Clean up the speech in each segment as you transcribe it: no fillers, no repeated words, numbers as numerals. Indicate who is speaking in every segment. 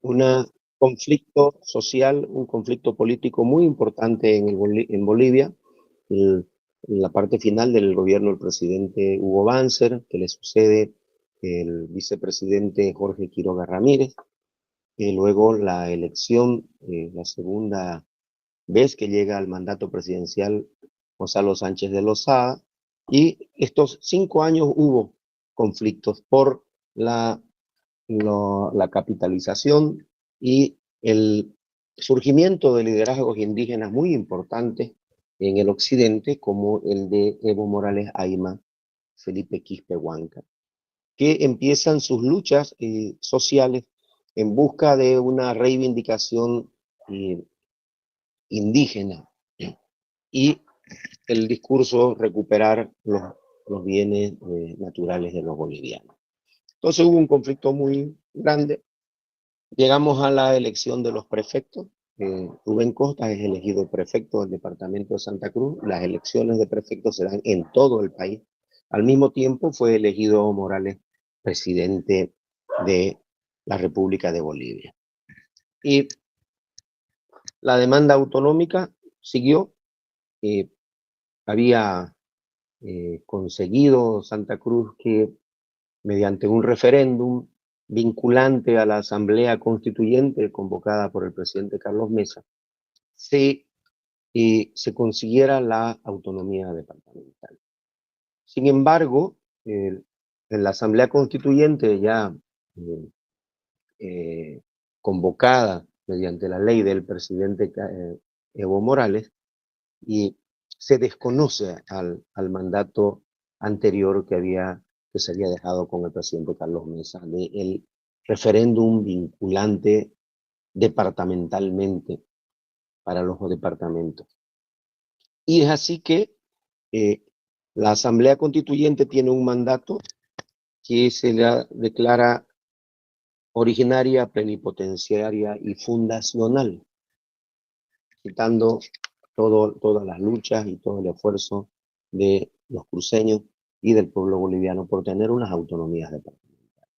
Speaker 1: un conflicto social, un conflicto político muy importante en Bolivia. En la parte final del gobierno del presidente Hugo Banzer, que le sucede el vicepresidente Jorge Quiroga Ramírez, luego la elección, la segunda vez que llega al mandato presidencial Gonzalo Sánchez de Lozada, y estos 5 años hubo conflictos por la capitalización y el surgimiento de liderazgos indígenas muy importantes en el occidente, como el de Evo Morales Ayma, Felipe Quispe Huanca, que empiezan sus luchas sociales en busca de una reivindicación indígena y el discurso recuperar los bienes naturales de los bolivianos. Entonces hubo un conflicto muy grande. Llegamos a la elección de los prefectos. Rubén Costa es elegido prefecto del departamento de Santa Cruz. Las elecciones de prefectos se dan en todo el país. Al mismo tiempo fue elegido Evo Morales presidente de la República de Bolivia. Y la demanda autonómica siguió. Había conseguido Santa Cruz que mediante un referéndum vinculante a la Asamblea Constituyente convocada por el presidente Carlos Mesa, se consiguiera la autonomía departamental. Sin embargo, en la Asamblea Constituyente ya convocada mediante la ley del presidente Evo Morales, y se desconoce al mandato anterior que se había dejado con el presidente Carlos Mesa, del referéndum vinculante departamentalmente para los departamentos. Y es así que la Asamblea Constituyente tiene un mandato que se le declara originaria, plenipotenciaria y fundacional, citando todas las luchas y todo el esfuerzo de los cruceños y del pueblo boliviano por tener unas autonomías departamentales.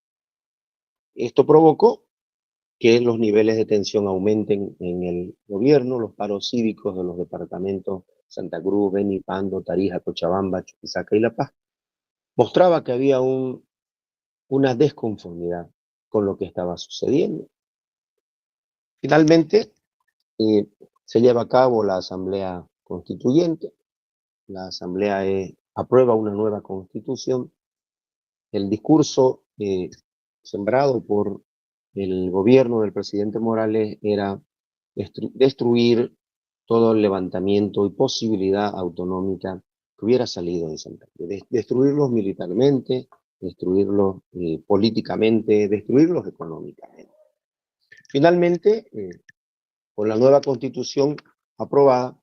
Speaker 1: Esto provocó que los niveles de tensión aumenten en el gobierno. Los paros cívicos de los departamentos Santa Cruz, Beni, Pando, Tarija, Cochabamba, Chuquisaca y La Paz mostraba que había una desconformidad con lo que estaba sucediendo. Finalmente, se lleva a cabo la Asamblea Constituyente. La Asamblea aprueba una nueva constitución. El discurso sembrado por el gobierno del presidente Morales era destruir todo el levantamiento y posibilidad autonómica que hubiera salido de Santa Cruz. Destruirlos militarmente, destruirlos políticamente, destruirlos económicamente. Finalmente, con la nueva constitución aprobada,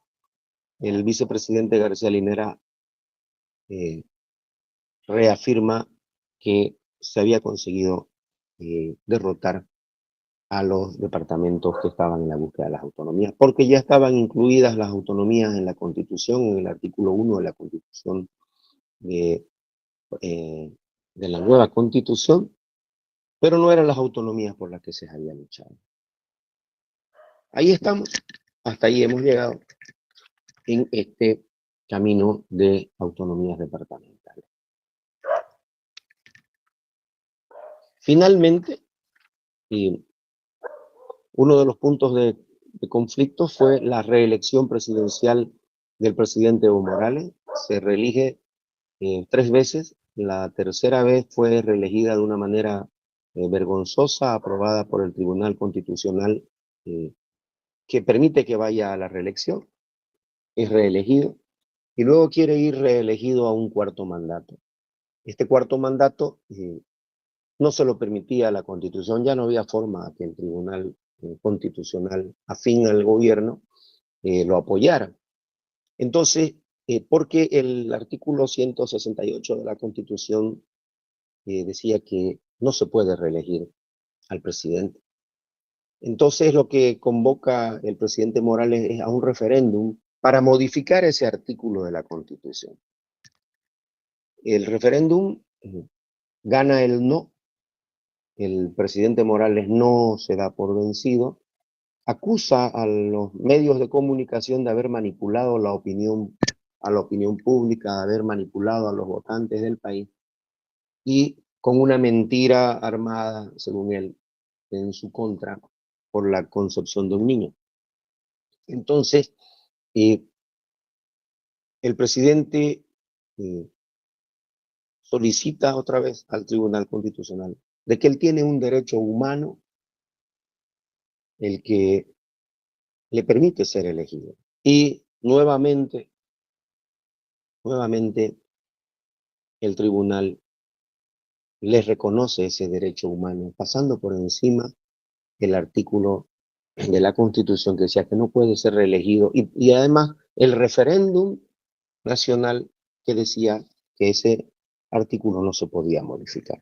Speaker 1: el vicepresidente García Linera reafirma que se había conseguido derrotar a los departamentos que estaban en la búsqueda de las autonomías, porque ya estaban incluidas las autonomías en la Constitución, en el artículo 1 de la Constitución de la nueva Constitución, pero no eran las autonomías por las que se había luchado. Ahí estamos, hasta ahí hemos llegado en este camino de autonomías departamentales. Finalmente, uno de los puntos de conflicto fue la reelección presidencial del presidente Evo Morales. Se reelige 3 veces. La tercera vez fue reelegida de una manera vergonzosa, aprobada por el Tribunal Constitucional, que permite que vaya a la reelección. Es reelegido y luego quiere ir reelegido a un cuarto mandato. Este cuarto mandato no se lo permitía la Constitución, ya no había forma que el Tribunal Constitucional afín al gobierno lo apoyara. Entonces, porque el artículo 168 de la Constitución decía que no se puede reelegir al presidente. Entonces, lo que convoca el presidente Morales es a un referéndum para modificar ese artículo de la Constitución. El referéndum gana el no. el presidente Morales no se da por vencido, acusa a los medios de comunicación de haber manipulado a la opinión pública, de haber manipulado a los votantes del país, y con una mentira armada, según él, en su contra, por la concepción de un niño. Entonces, el presidente solicita otra vez al Tribunal Constitucional de que él tiene un derecho humano, el que le permite ser elegido. Y nuevamente el tribunal les reconoce ese derecho humano, pasando por encima el artículo de la Constitución que decía que no puede ser reelegido, y además el referéndum nacional que decía que ese artículo no se podía modificar.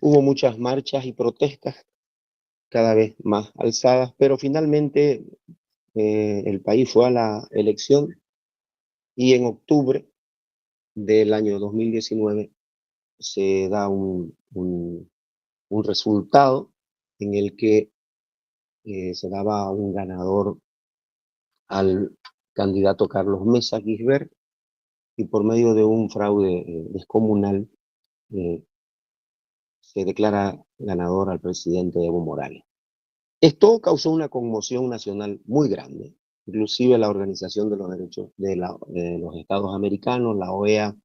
Speaker 1: Hubo muchas marchas y protestas cada vez más alzadas, pero finalmente el país fue a la elección y en octubre del año 2019 se da un resultado en el que se daba un ganador al candidato Carlos Mesa Gisbert, y por medio de un fraude descomunal se declara ganador al presidente Evo Morales. Esto causó una conmoción nacional muy grande. Inclusive la Organización de los Derechos de los Estados Americanos, la OEA,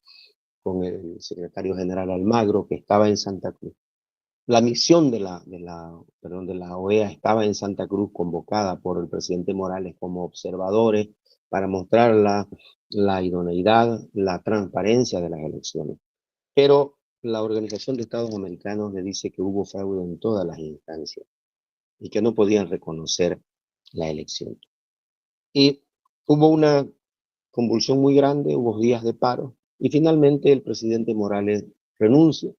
Speaker 1: con el secretario general Almagro, que estaba en Santa Cruz. La misión de la OEA estaba en Santa Cruz, convocada por el presidente Morales como observadores para mostrar la idoneidad, la transparencia de las elecciones. Pero la Organización de Estados Americanos le dice que hubo fraude en todas las instancias y que no podían reconocer la elección. Y hubo una convulsión muy grande, hubo días de paro, y finalmente el presidente Morales renuncia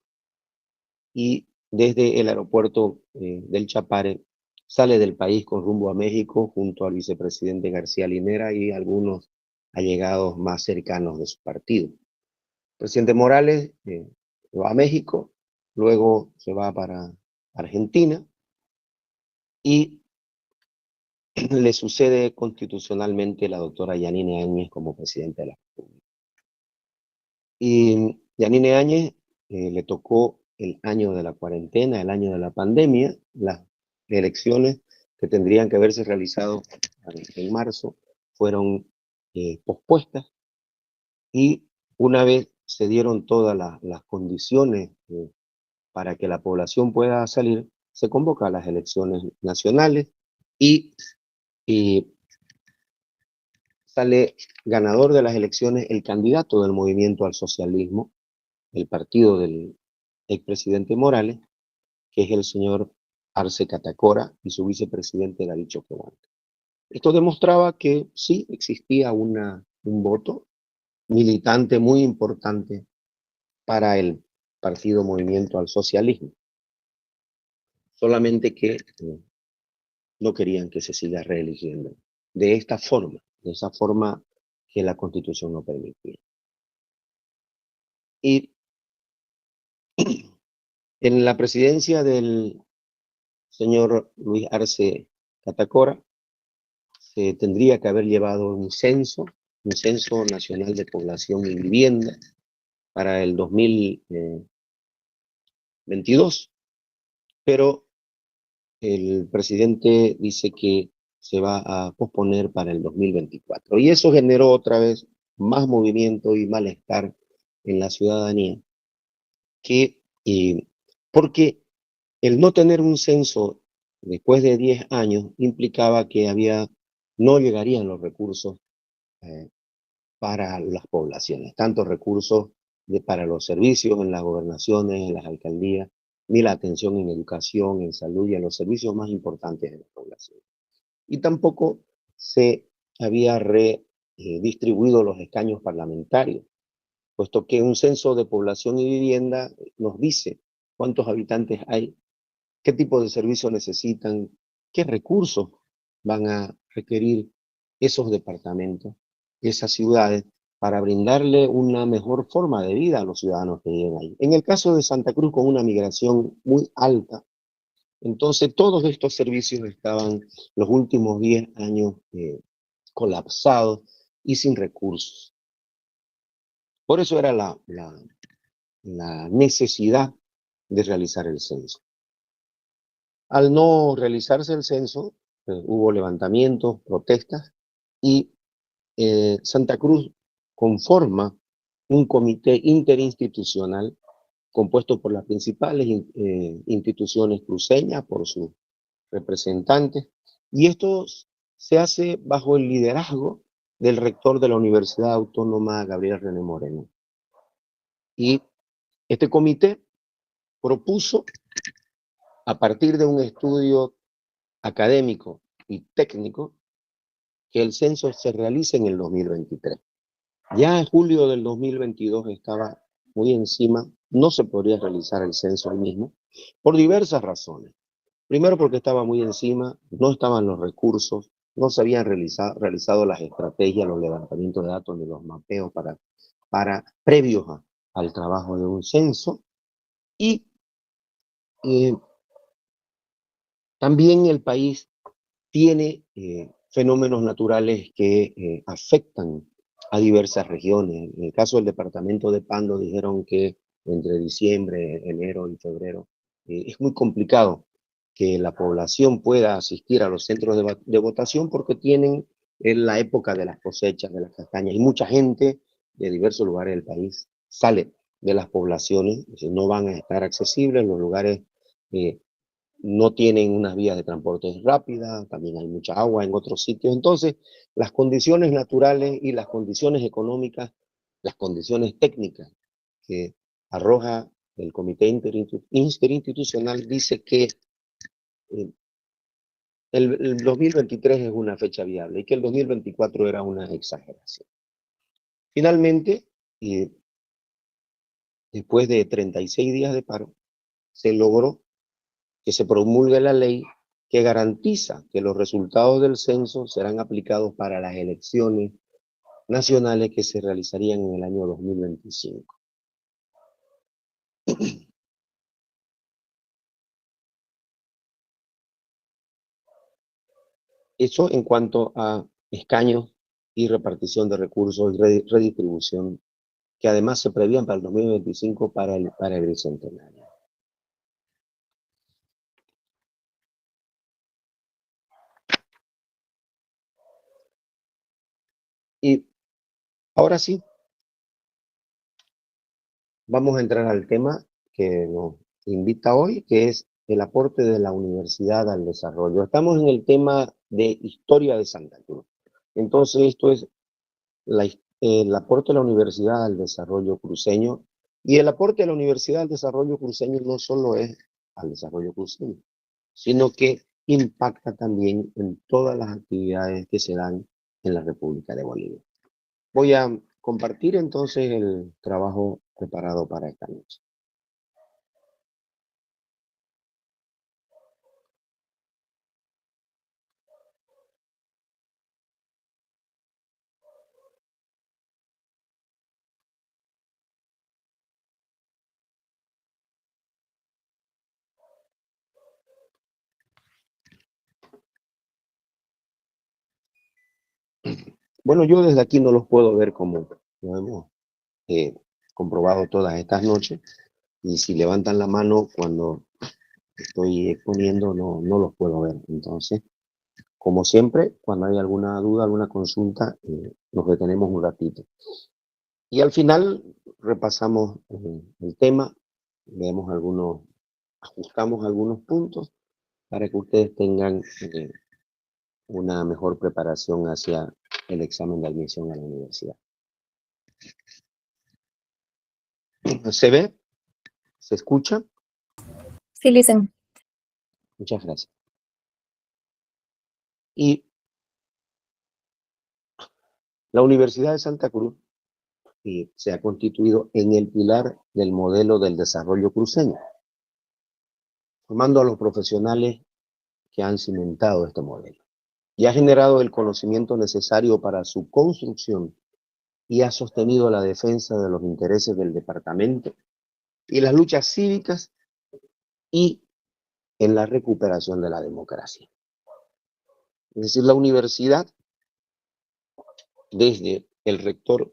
Speaker 1: y desde el aeropuerto del Chapare sale del país con rumbo a México junto al vicepresidente García Linera y algunos allegados más cercanos de su partido. El presidente Morales va a México, luego se va para Argentina y le sucede constitucionalmente la doctora Yanine Áñez como presidenta de la República. Y Yanine Áñez le tocó el año de la cuarentena, el año de la pandemia, las elecciones que tendrían que haberse realizado en marzo fueron pospuestas, y una vez se dieron todas las condiciones para que la población pueda salir, se convoca a las elecciones nacionales y sale ganador de las elecciones el candidato del Movimiento al Socialismo, el partido del expresidente Morales, que es el señor Arce Catacora, y su vicepresidente David Choquehuanca. Esto demostraba que sí existía un voto militante muy importante para el partido Movimiento al Socialismo, solamente que no querían que se siga reeligiendo de esta forma, de esa forma que la Constitución no permitía. Y en la presidencia del señor Luis Arce Catacora se tendría que haber llevado un censo nacional de población y vivienda para el 2022, pero el presidente dice que se va a posponer para el 2024. Y eso generó otra vez más movimiento y malestar en la ciudadanía, porque el no tener un censo después de 10 años implicaba que no llegarían los recursos para las poblaciones, tanto recursos para los servicios en las gobernaciones, en las alcaldías, ni la atención en educación, en salud y en los servicios más importantes de la población. Y tampoco se había redistribuido los escaños parlamentarios, puesto que un censo de población y vivienda nos dice cuántos habitantes hay, qué tipo de servicios necesitan, qué recursos van a requerir esos departamentos, esas ciudades, para brindarle una mejor forma de vida a los ciudadanos que viven ahí. En el caso de Santa Cruz, con una migración muy alta, entonces todos estos servicios estaban los últimos 10 años colapsados y sin recursos. Por eso era la necesidad de realizar el censo. Al no realizarse el censo, hubo levantamientos, protestas, y Santa Cruz conforma un comité interinstitucional compuesto por las principales instituciones cruceñas, por sus representantes, y esto se hace bajo el liderazgo del rector de la Universidad Autónoma, Gabriel René Moreno. Y este comité propuso, a partir de un estudio académico y técnico, que el censo se realice en el 2023. Ya en julio del 2022 estaba muy encima, no se podría realizar el censo el mismo, por diversas razones. Primero porque estaba muy encima, no estaban los recursos, no se habían realizado las estrategias, los levantamientos de datos ni los mapeos previos al trabajo de un censo. Y también el país tiene fenómenos naturales que afectan a diversas regiones. En el caso del departamento de Pando dijeron que entre diciembre, enero y febrero es muy complicado que la población pueda asistir a los centros de votación porque tienen la época de las cosechas de las castañas y mucha gente de diversos lugares del país sale de las poblaciones, no van a estar accesibles, los lugares no tienen unas vías de transporte rápidas, también hay mucha agua en otros sitios. Entonces, las condiciones naturales y las condiciones económicas, las condiciones técnicas que arroja el Comité Interinstitucional dice que el 2023 es una fecha viable y que el 2024 era una exageración. Finalmente, después de 36 días de paro, se logró que se promulgue la ley que garantiza que los resultados del censo serán aplicados para las elecciones nacionales que se realizarían en el año 2025. Eso en cuanto a escaños y repartición de recursos y redistribución, que además se prevían para el 2025 para el bicentenario. Y ahora sí, vamos a entrar al tema que nos invita hoy, que es el aporte de la universidad al desarrollo. Estamos en el tema de historia de Santa Cruz. Entonces, esto es el aporte de la universidad al desarrollo cruceño. Y el aporte de la universidad al desarrollo cruceño no solo es al desarrollo cruceño, sino que impacta también en todas las actividades que se dan en la República de Bolivia. Voy a compartir entonces el trabajo preparado para esta noche. Bueno, yo desde aquí no los puedo ver como lo hemos comprobado todas estas noches, y si levantan la mano cuando estoy exponiendo, no los puedo ver. Entonces, como siempre, cuando hay alguna duda, alguna consulta, nos detenemos un ratito. Y al final repasamos el tema, vemos ajustamos algunos puntos para que ustedes tengan una mejor preparación hacia el examen de admisión a la universidad. ¿Se ve? ¿Se escucha?
Speaker 2: Sí, listen.
Speaker 1: Muchas gracias. Y la Universidad de Santa Cruz se ha constituido en el pilar del modelo del desarrollo cruceño, formando a los profesionales que han cimentado este modelo y ha generado el conocimiento necesario para su construcción y ha sostenido la defensa de los intereses del departamento y las luchas cívicas y en la recuperación de la democracia. Es decir, la universidad, desde el rector,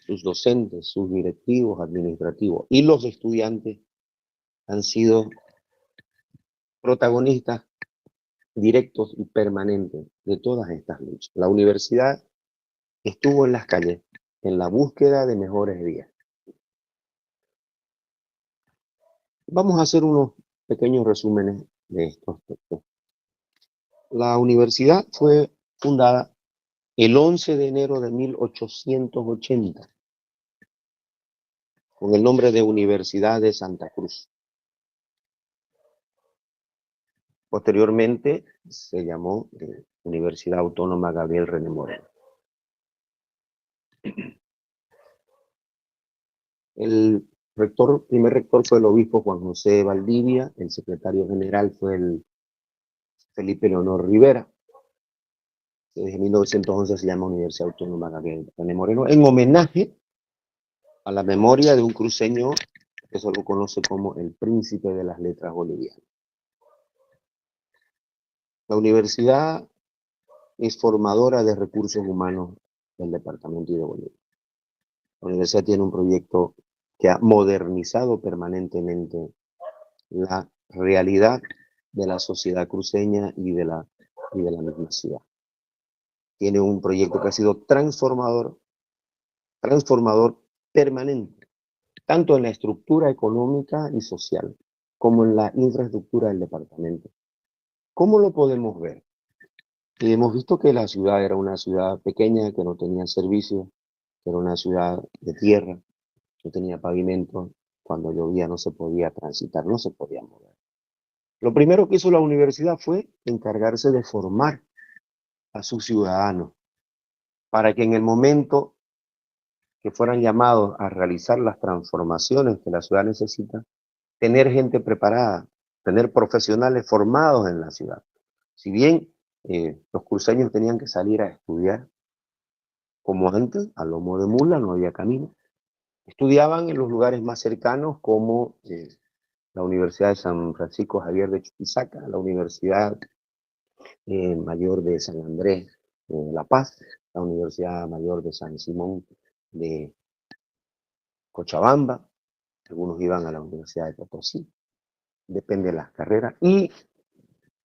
Speaker 1: sus docentes, sus directivos administrativos y los estudiantes han sido protagonistas directos y permanentes de todas estas luchas. La universidad estuvo en las calles en la búsqueda de mejores días. Vamos a hacer unos pequeños resúmenes de estos textos. La universidad fue fundada el 11 de enero de 1880 con el nombre de Universidad de Santa Cruz. Posteriormente se llamó Universidad Autónoma Gabriel René Moreno. El primer rector fue el obispo Juan José Valdivia, el secretario general fue el Felipe Leonor Rivera. Desde 1911 se llama Universidad Autónoma Gabriel René Moreno, en homenaje a la memoria de un cruceño que se lo conoce como el príncipe de las letras bolivianas. La universidad es formadora de recursos humanos del departamento y de Bolivia. La universidad tiene un proyecto que ha modernizado permanentemente la realidad de la sociedad cruceña y de la misma ciudad. Tiene un proyecto que ha sido transformador permanente, tanto en la estructura económica y social, como en la infraestructura del departamento. ¿Cómo lo podemos ver? Y hemos visto que la ciudad era una ciudad pequeña, que no tenía servicios, que era una ciudad de tierra, no tenía pavimento, cuando llovía no se podía transitar, no se podía mover. Lo primero que hizo la universidad fue encargarse de formar a sus ciudadanos, para que en el momento que fueran llamados a realizar las transformaciones que la ciudad necesita, tener gente preparada, tener profesionales formados en la ciudad. Si bien los cruceños tenían que salir a estudiar, como antes, a lomo de mula, no había camino, estudiaban en los lugares más cercanos como la Universidad de San Francisco Javier de Chuquisaca, la Universidad Mayor de San Andrés de La Paz, la Universidad Mayor de San Simón de Cochabamba, algunos iban a la Universidad de Potosí, depende de las carreras, y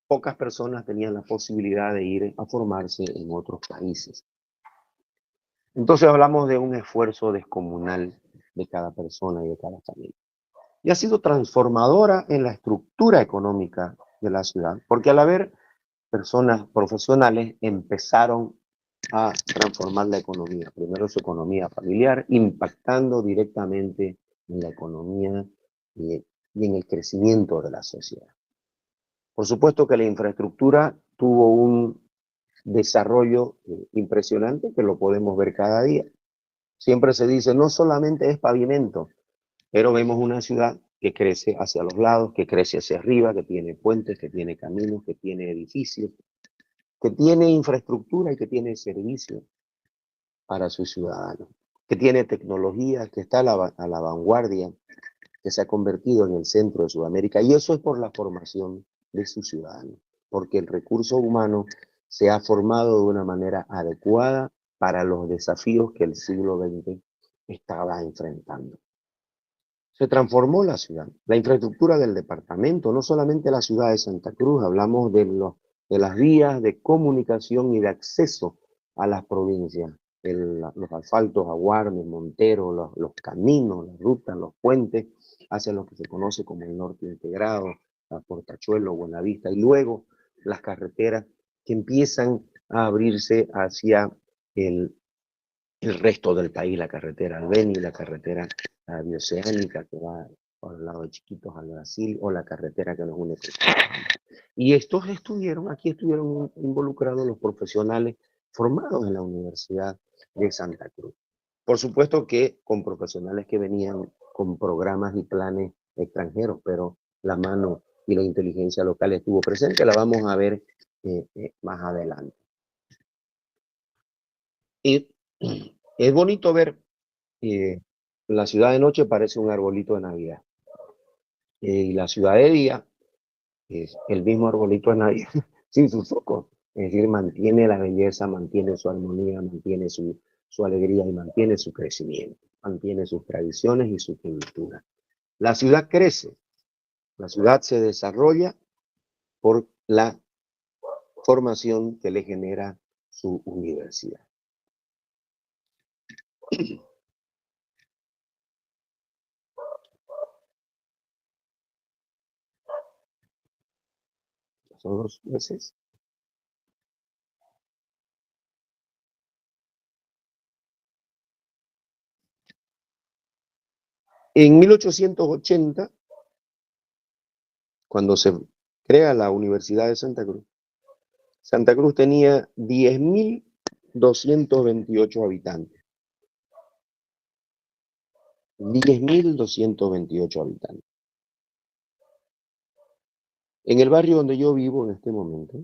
Speaker 1: pocas personas tenían la posibilidad de ir a formarse en otros países. Entonces hablamos de un esfuerzo descomunal de cada persona y de cada familia. Y ha sido transformadora en la estructura económica de la ciudad, porque al haber personas profesionales empezaron a transformar la economía. Primero su economía familiar, impactando directamente en la economía y en el crecimiento de la sociedad. Por supuesto que la infraestructura tuvo un desarrollo impresionante que lo podemos ver cada día. Siempre se dice, no solamente es pavimento, pero vemos una ciudad que crece hacia los lados, que crece hacia arriba, que tiene puentes, que tiene caminos, que tiene edificios, que tiene infraestructura y que tiene servicios para sus ciudadanos, que tiene tecnología, que está a la vanguardia, que se ha convertido en el centro de Sudamérica. Y eso es por la formación de sus ciudadanos, porque el recurso humano se ha formado de una manera adecuada para los desafíos que el siglo XX estaba enfrentando. Se transformó la ciudad, la infraestructura del departamento, no solamente la ciudad de Santa Cruz, hablamos de las vías de comunicación y de acceso a las provincias, los asfaltos a Guarne, Montero, los caminos, las rutas, los puentes, hacia lo que se conoce como el norte integrado, a Portachuelo, Buenavista, y luego las carreteras que empiezan a abrirse hacia el resto del país, la carretera al Beni, la carretera bioceánica que va por el lado de Chiquitos al Brasil, o la carretera que nos une. Y aquí estuvieron involucrados los profesionales formados en la Universidad de Santa Cruz. Por supuesto que con profesionales que venían con programas y planes extranjeros, pero la mano y la inteligencia local estuvo presente, la vamos a ver más adelante. Y Es bonito ver la ciudad de noche parece un arbolito de Navidad. Y la ciudad de día es el mismo arbolito de Navidad, sin sus focos. Es decir, mantiene la belleza, mantiene su armonía, mantiene su alegría y mantiene su crecimiento, mantiene sus tradiciones y su cultura. La ciudad crece, la ciudad se desarrolla por la formación que le genera su universidad. Son 2 meses. En 1880, cuando se crea la Universidad de Santa Cruz tenía 10.228 habitantes. 10.228 habitantes. En el barrio donde yo vivo en este momento,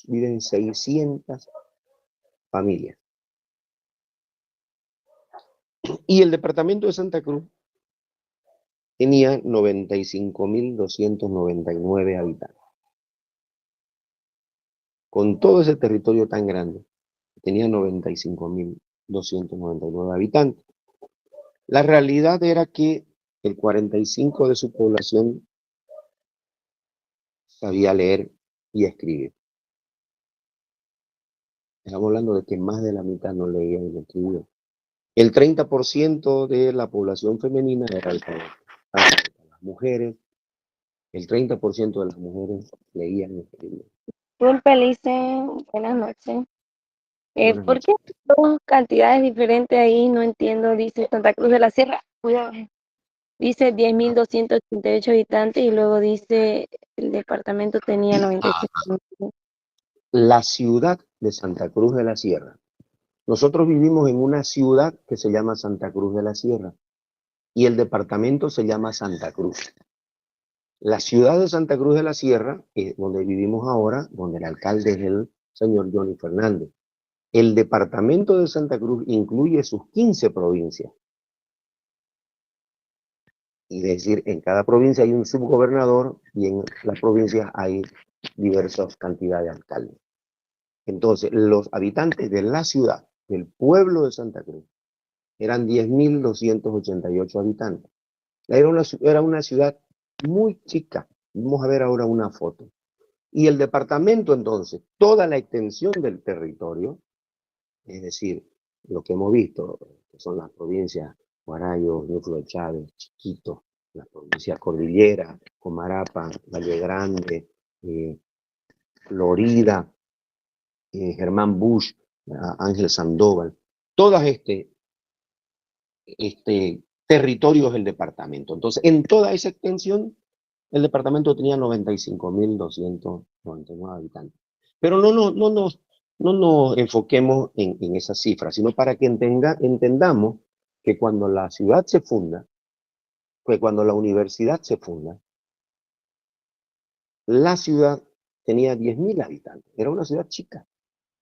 Speaker 1: viven 600 familias. Y el departamento de Santa Cruz tenía 95.299 habitantes. Con todo ese territorio tan grande, tenía 95.299 habitantes. La realidad era que el 45% de su población sabía leer y escribir. Estamos hablando de que más de la mitad no leía y no escribía. El 30% de la población femenina era analfabeta. Las mujeres, el 30% de las mujeres leían y escribían.
Speaker 3: Disculpe, Licen, buenas noches.
Speaker 1: Buenas
Speaker 3: ¿Por
Speaker 1: noches.
Speaker 3: qué dos cantidades diferentes ahí? No entiendo. Dice Santa Cruz de la Sierra. Cuidado. Dice 10.288 habitantes y luego dice el departamento tenía 95.
Speaker 1: La ciudad de Santa Cruz de la Sierra. Nosotros vivimos en una ciudad que se llama Santa Cruz de la Sierra y el departamento se llama Santa Cruz. La ciudad de Santa Cruz de la Sierra, donde vivimos ahora, donde el alcalde es el señor Johnny Fernández. El departamento de Santa Cruz incluye sus 15 provincias. Y es decir, en cada provincia hay un subgobernador y en las provincias hay diversas cantidades de alcaldes. Entonces, los habitantes de la ciudad, del pueblo de Santa Cruz, eran 10.288 habitantes. Era una ciudad muy chica. Vamos a ver ahora una foto. Y el departamento, entonces, toda la extensión del territorio, es decir, lo que hemos visto, que son las provincias Guarayo, Núcleo de Chávez, Chiquito, las provincias Cordillera, Comarapa, Valle Grande, Florida, Germán Bush, Ángel Sandoval, todas territorios del departamento. Entonces, en toda esa extensión, el departamento tenía 95.299 habitantes. Pero no nos enfoquemos en esas cifras, sino para que entendamos que cuando la ciudad se funda, que cuando la universidad se funda, la ciudad tenía 10.000 habitantes. Era una ciudad chica.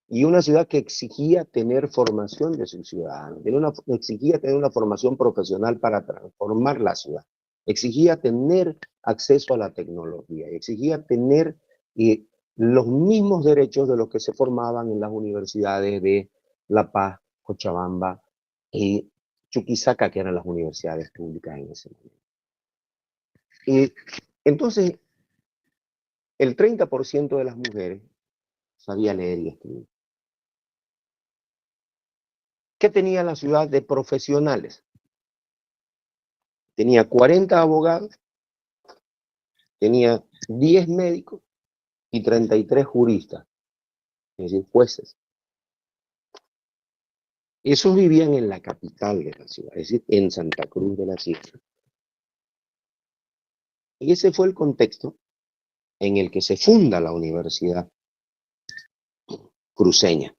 Speaker 1: Y una ciudad que exigía tener formación de sus ciudadanos, exigía tener una formación profesional para transformar la ciudad, exigía tener acceso a la tecnología, exigía tener los mismos derechos de los que se formaban en las universidades de La Paz, Cochabamba y Chuquisaca, que eran las universidades públicas en ese momento. Y entonces, el 30% de las mujeres sabía leer y escribir. ¿Qué tenía la ciudad de profesionales? Tenía 40 abogados, tenía 10 médicos y 33 juristas, es decir, jueces. Esos vivían en la capital de la ciudad, es decir, en Santa Cruz de la Sierra. Y ese fue el contexto en el que se funda la Universidad Cruceña.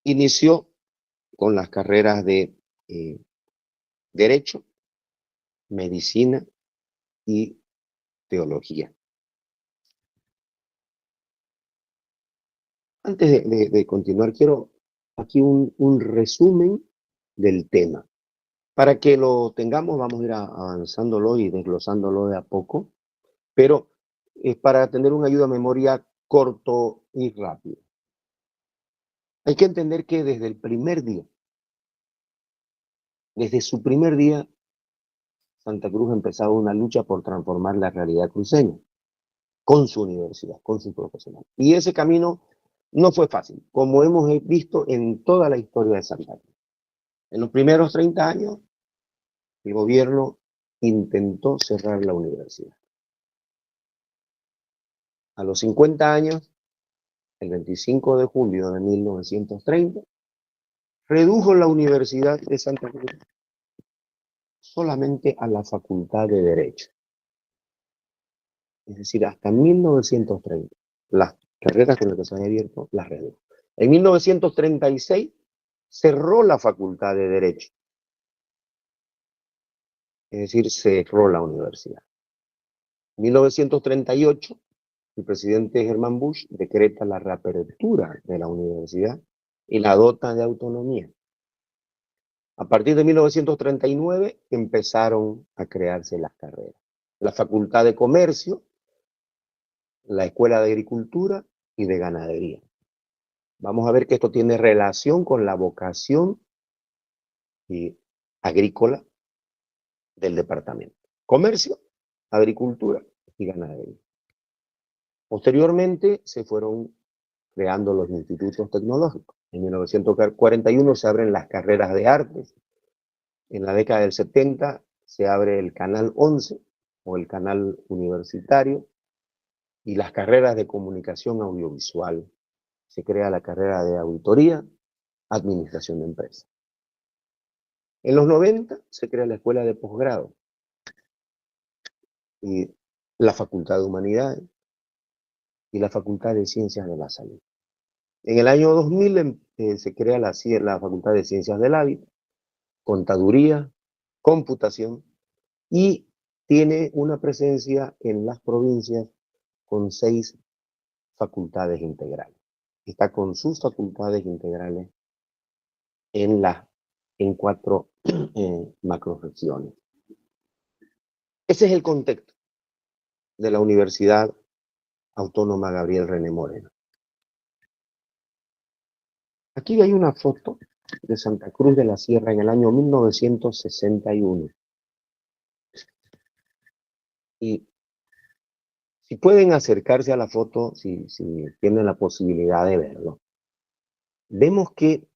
Speaker 1: Inició con las carreras de Derecho, Medicina y Teología. Antes de continuar, quiero aquí un resumen del tema. Para que lo tengamos, vamos a ir avanzándolo y desglosándolo de a poco, pero es para tener una ayuda a memoria corto y rápido. Hay que entender que desde el primer día, desde su primer día, Santa Cruz empezaba una lucha por transformar la realidad cruceña, con su universidad, con su profesional. Y ese camino no fue fácil, como hemos visto en toda la historia de Santa Cruz. En los primeros 30 años, el gobierno intentó cerrar la universidad. A los 50 años, el 25 de julio de 1930, redujo la Universidad de Santa Cruz solamente a la Facultad de Derecho. Es decir, hasta 1930, las carreras con las que se han abierto las redujo. En 1936 cerró la Facultad de Derecho. Es decir, cerró la universidad. En 1938, el presidente Germán Bush decreta la reapertura de la universidad y la dota de autonomía. A partir de 1939 empezaron a crearse las carreras. La Facultad de Comercio, la Escuela de Agricultura y de Ganadería. Vamos a ver que esto tiene relación con la vocación agrícola del departamento. Comercio, agricultura y ganadería. Posteriormente se fueron creando los institutos tecnológicos. En 1941 se abren las carreras de artes. En la década del 70 se abre el Canal 11 o el Canal Universitario y las carreras de comunicación audiovisual. Se crea la carrera de auditoría, administración de empresas. En los 90 se crea la escuela de posgrado y la Facultad de Humanidades y la Facultad de Ciencias de la Salud. En el año 2000 se crea la Facultad de Ciencias del Hábito, Contaduría, Computación y tiene una presencia en las provincias con 6 facultades integrales. Está con sus facultades integrales en 4 macroregiones. Ese es el contexto de la Universidad Autónoma Gabriel René Moreno. Aquí hay una foto de Santa Cruz de la Sierra en el año 1961. Y si pueden acercarse a la foto, si tienen la posibilidad de verlo, vemos que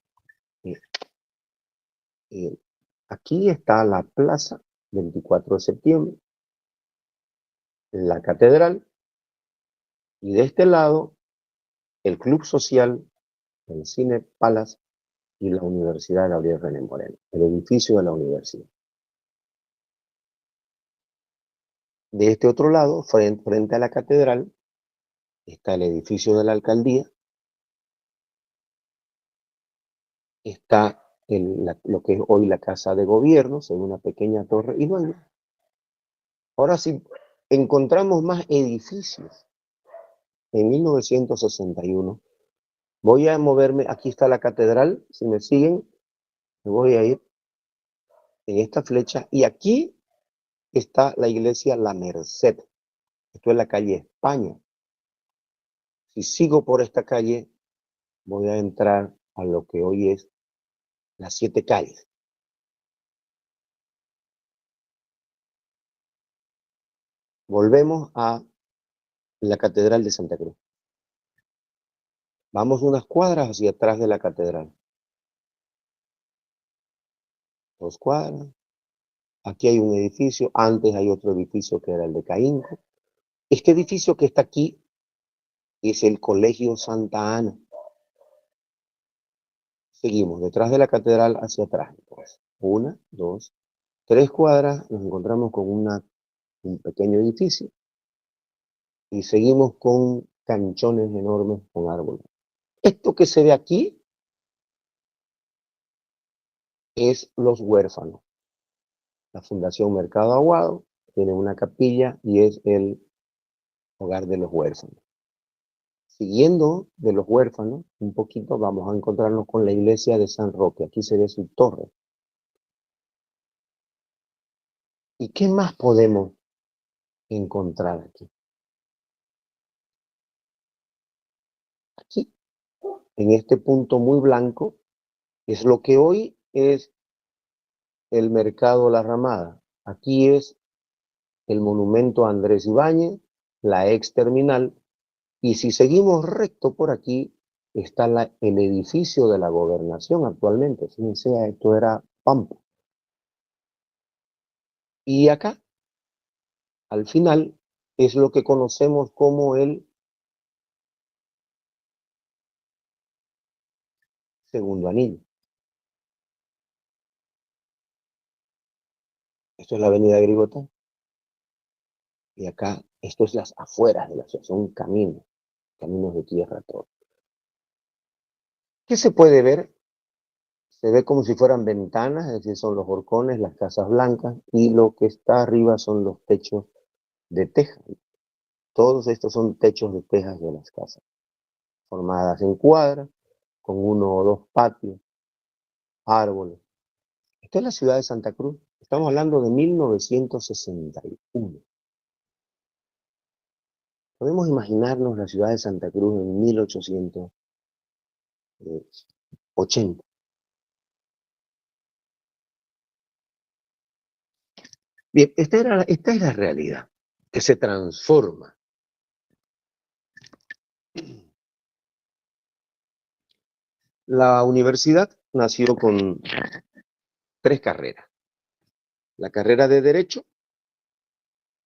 Speaker 1: aquí está la plaza 24 de septiembre, la catedral, y de este lado el Club Social, el Cine Palace y la Universidad Gabriel René Moreno, el edificio de la universidad. De este otro lado, frente a la catedral, está el edificio de la alcaldía, está lo que es hoy la Casa de Gobierno, en una pequeña torre, y no hay más. Ahora sí, encontramos más edificios. En 1961, voy a moverme, aquí está la catedral, si me siguen, me voy a ir en esta flecha, y aquí está la iglesia La Merced, esto es la calle España. Si sigo por esta calle, voy a entrar a lo que hoy es las 7 calles. Volvemos a la Catedral de Santa Cruz. Vamos unas cuadras hacia atrás de la catedral. 2 cuadras. Aquí hay un edificio, antes hay otro edificio que era el de Caínco. Este edificio que está aquí es el Colegio Santa Ana. Seguimos detrás de la catedral hacia atrás. Entonces, 1, 2, 3 cuadras, nos encontramos con un pequeño edificio y seguimos con canchones enormes con árboles. Esto que se ve aquí es Los Huérfanos. La Fundación Mercado Aguado tiene una capilla y es el hogar de los huérfanos. Siguiendo de los huérfanos, un poquito vamos a encontrarnos con la iglesia de San Roque. Aquí se ve su torre. ¿Y qué más podemos encontrar aquí? Aquí, en este punto muy blanco, es lo que hoy es el Mercado La Ramada. Aquí es el monumento a Andrés Ibáñez, la ex terminal, y si seguimos recto por aquí, está el edificio de la gobernación actualmente. Fíjense, esto era Pampa. Y acá, al final, es lo que conocemos como el segundo anillo. Esto es la avenida Grigotá. Y acá, esto es las afueras de la ciudad, son caminos de tierra, todo. ¿Qué se puede ver? Se ve como si fueran ventanas, es decir, son los horcones, las casas blancas, y lo que está arriba son los techos de teja. Todos estos son techos de tejas de las casas, formadas en cuadras, con uno o dos patios, árboles. Esta es la ciudad de Santa Cruz. Estamos hablando de 1961. Podemos imaginarnos la ciudad de Santa Cruz en 1880. Bien, esta es la realidad, que se transforma. La universidad nació con 3 carreras. La carrera de Derecho,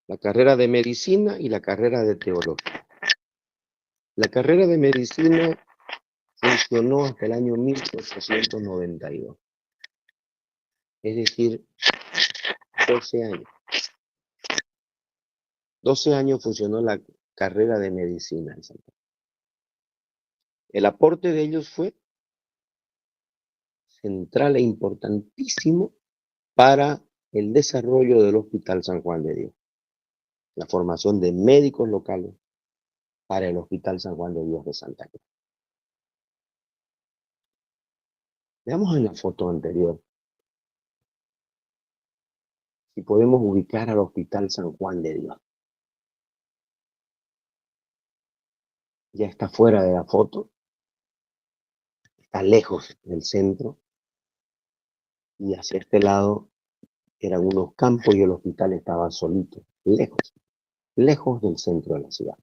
Speaker 1: la carrera de Medicina y la carrera de Teología. La carrera de Medicina funcionó hasta el año 1892. Es decir, 12 años. 12 años funcionó la carrera de Medicina en Santa Cruz. El aporte de ellos fue central e importantísimo para el desarrollo del Hospital San Juan de Dios. La formación de médicos locales para el Hospital San Juan de Dios de Santa Cruz. Veamos en la foto anterior si podemos ubicar al Hospital San Juan de Dios. Ya está fuera de la foto, está lejos del centro, y hacia este lado eran unos campos y el hospital estaba solito, lejos del centro de la ciudad.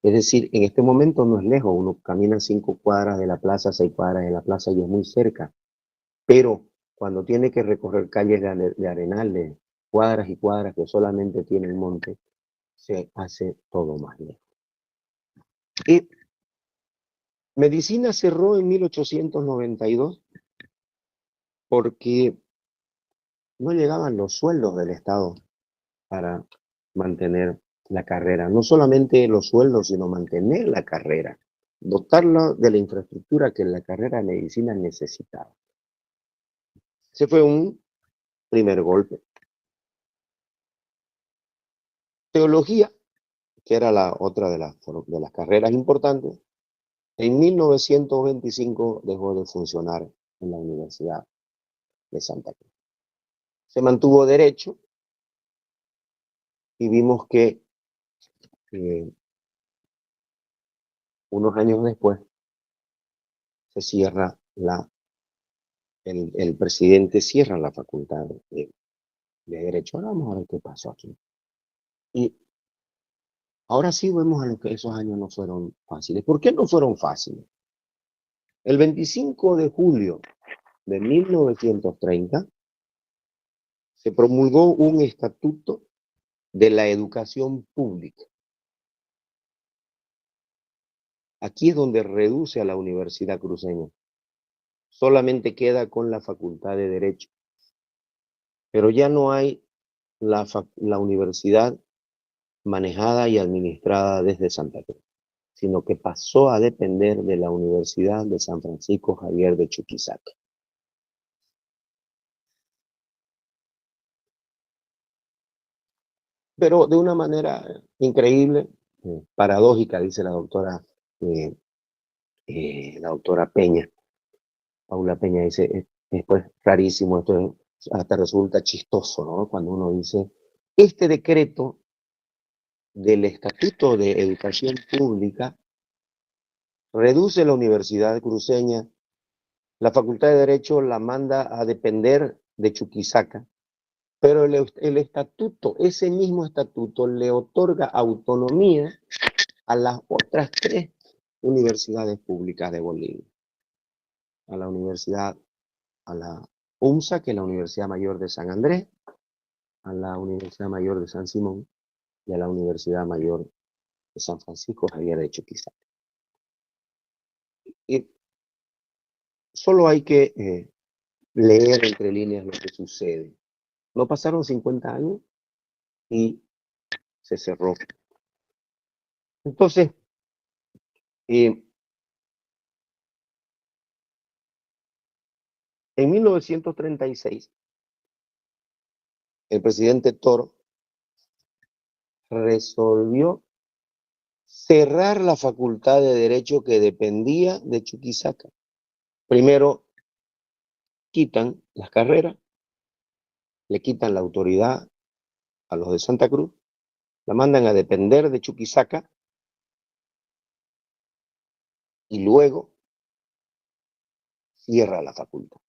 Speaker 1: Es decir, en este momento no es lejos, uno camina 5 cuadras de la plaza, 6 cuadras de la plaza y es muy cerca, pero cuando tiene que recorrer calles de arenales, cuadras y cuadras que solamente tienen monte, se hace todo más lejos. Y Medicina cerró en 1892 porque no llegaban los sueldos del Estado para mantener la carrera. No solamente los sueldos, sino mantener la carrera, dotarla de la infraestructura que la carrera de medicina necesitaba. Ese fue un primer golpe. Teología, que era la otra de las carreras importantes, en 1925 dejó de funcionar en la Universidad de Santa Cruz. Se mantuvo Derecho y vimos que unos años después se cierra el presidente cierra la facultad de Derecho. Ahora vamos a ver qué pasó aquí. Y ahora sí vemos a lo que esos años no fueron fáciles. ¿Por qué no fueron fáciles? El 25 de julio de 1930 se promulgó un estatuto de la educación pública. Aquí es donde reduce a la Universidad Cruceña. Solamente queda con la Facultad de Derecho. Pero ya no hay la universidad manejada y administrada desde Santa Cruz, sino que pasó a depender de la Universidad de San Francisco Javier de Chuquisaca. Pero de una manera increíble, paradójica, dice la doctora la doctora Peña, Paula Peña, dice, esto es rarísimo, hasta resulta chistoso, ¿no? Cuando uno dice, este decreto del Estatuto de Educación Pública reduce la Universidad Cruceña, la Facultad de Derecho la manda a depender de Chuquisaca, pero el estatuto, ese mismo estatuto, le otorga autonomía a las otras 3 universidades públicas de Bolivia. A la UMSA, que es la Universidad Mayor de San Andrés, a la Universidad Mayor de San Simón y a la Universidad Mayor de San Francisco Javier de Chuquisaca. Y solo hay que leer entre líneas lo que sucede. No pasaron 50 años y se cerró. Entonces, en 1936, el presidente Toro resolvió cerrar la Facultad de Derecho que dependía de Chuquisaca. Primero, quitan las carreras, le quitan la autoridad a los de Santa Cruz, la mandan a depender de Chuquisaca y luego cierra la facultad.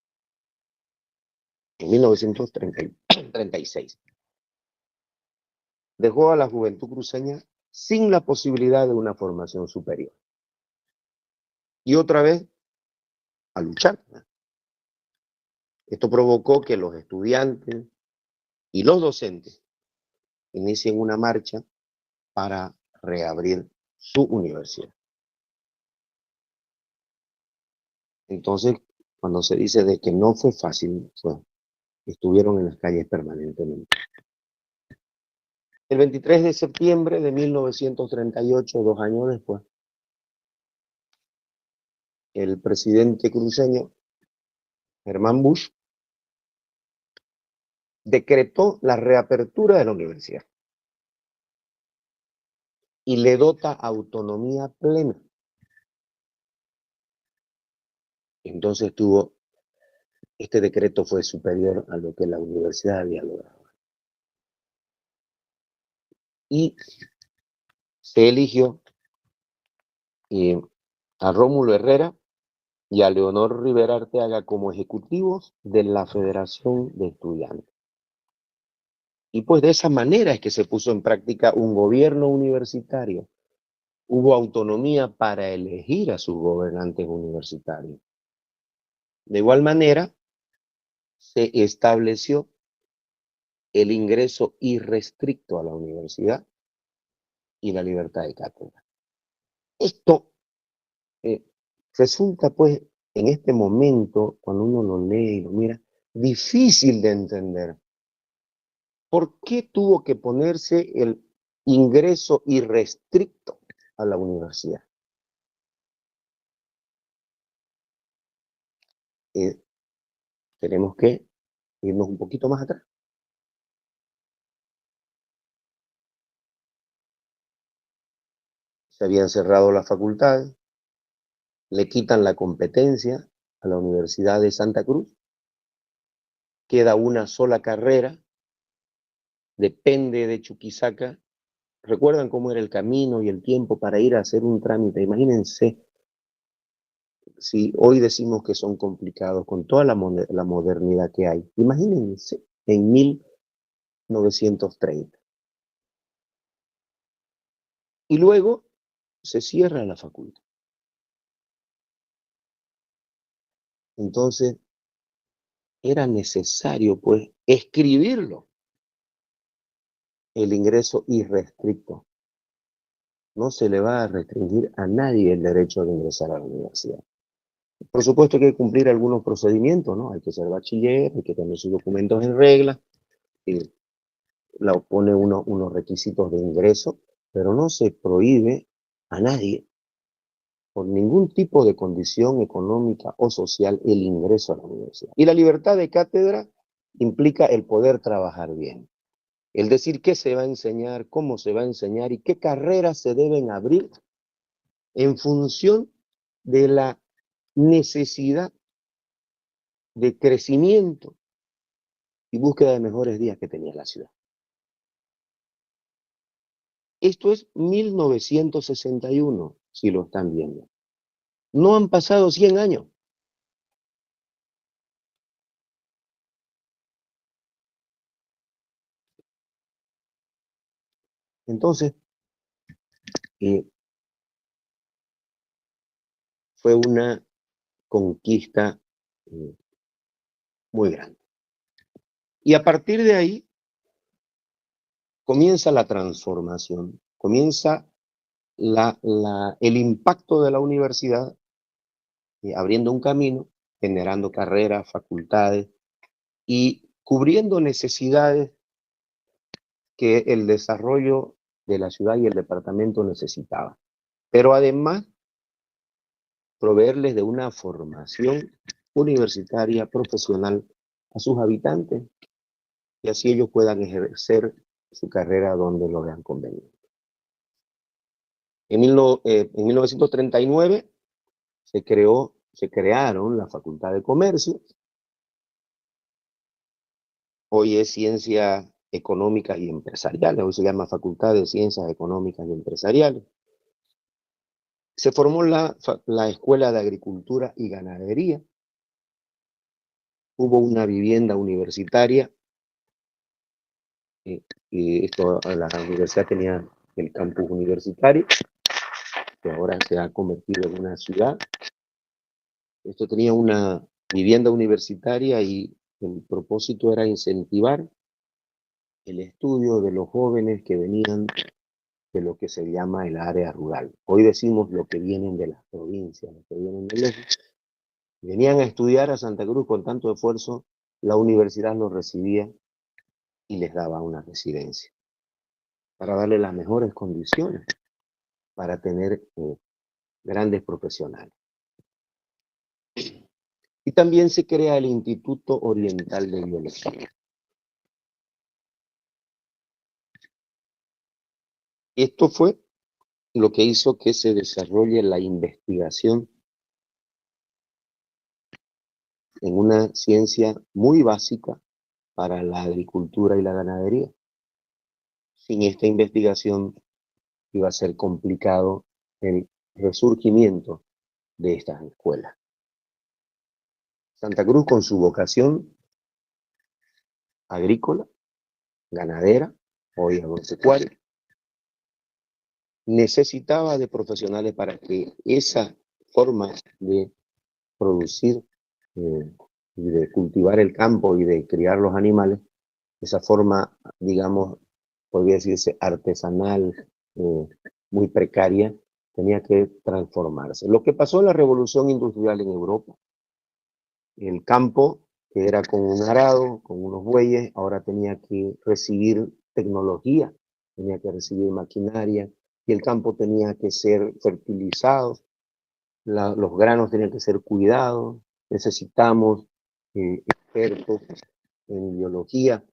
Speaker 1: En 1936. Dejó a la juventud cruceña sin la posibilidad de una formación superior. Y otra vez, a luchar. Esto provocó que los estudiantes y los docentes inicien una marcha para reabrir su universidad. Entonces, cuando se dice de que no fue fácil, estuvieron en las calles permanentemente. El 23 de septiembre de 1938, 2 años después, el presidente cruceño, Germán Bush, decretó la reapertura de la universidad y le dota autonomía plena. Entonces este decreto fue superior a lo que la universidad había logrado. Y se eligió a Rómulo Herrera y a Leonor Rivera Arteaga como ejecutivos de la Federación de Estudiantes. Y pues de esa manera es que se puso en práctica un gobierno universitario. Hubo autonomía para elegir a sus gobernantes universitarios. De igual manera, se estableció el ingreso irrestricto a la universidad y la libertad de cátedra. Esto resulta, pues, en este momento, cuando uno lo lee y lo mira, difícil de entender. ¿Por qué tuvo que ponerse el ingreso irrestricto a la universidad? Tenemos que irnos un poquito más atrás. Se habían cerrado las facultades, le quitan la competencia a la Universidad de Santa Cruz, queda una sola carrera, depende de Chuquisaca. ¿Recuerdan cómo era el camino y el tiempo para ir a hacer un trámite? Imagínense, si hoy decimos que son complicados con toda la modernidad que hay, imagínense en 1930. Y luego se cierra la facultad. Entonces, era necesario, pues, escribirlo, el ingreso irrestricto. No se le va a restringir a nadie el derecho de ingresar a la universidad. Por supuesto que hay que cumplir algunos procedimientos, ¿no? Hay que ser bachiller, hay que tener sus documentos en regla, y pone unos requisitos de ingreso, pero no se prohíbe a nadie, por ningún tipo de condición económica o social, el ingreso a la universidad. Y la libertad de cátedra implica el poder trabajar bien. El decir qué se va a enseñar, cómo se va a enseñar y qué carreras se deben abrir en función de la necesidad de crecimiento y búsqueda de mejores días que tenía la ciudad. Esto es 1961, si lo están viendo. No han pasado 100 años. Entonces, fue una conquista muy grande. Y a partir de ahí comienza la transformación, comienza el impacto de la universidad abriendo un camino, generando carreras, facultades y cubriendo necesidades que el desarrollo de la ciudad y el departamento necesitaban. Pero además, proveerles de una formación universitaria, profesional a sus habitantes y así ellos puedan ejercer su carrera donde lo vean conveniente. En 1939 se crearon la Facultad de Comercio. Hoy es Ciencias Económicas y Empresariales, hoy se llama Facultad de Ciencias Económicas y Empresariales. Se formó la Escuela de Agricultura y Ganadería. Hubo una vivienda universitaria. La universidad tenía el campus universitario, que ahora se ha convertido en una ciudad. Esto tenía una vivienda universitaria y el propósito era incentivar el estudio de los jóvenes que venían de lo que se llama el área rural. Hoy decimos lo que vienen de las provincias, los que vienen de lejos. Venían a estudiar a Santa Cruz con tanto esfuerzo, la universidad los recibía y les daba una residencia para darle las mejores condiciones para tener grandes profesionales. Y también se crea el Instituto Oriental de Biología. Esto fue lo que hizo que se desarrolle la investigación en una ciencia muy básica para la agricultura y la ganadería. Sin esta investigación iba a ser complicado el resurgimiento de estas escuelas. Santa Cruz, con su vocación agrícola, ganadera, hoy agropecuaria, necesitaba de profesionales para que esa forma de producir y de cultivar el campo y de criar los animales, esa forma, digamos, podría decirse artesanal, muy precaria, tenía que transformarse. Lo que pasó en la Revolución Industrial en Europa, el campo, que era con un arado, con unos bueyes, ahora tenía que recibir tecnología, tenía que recibir maquinaria, y el campo tenía que ser fertilizado, los granos tenían que ser cuidados, necesitamos expertos en biología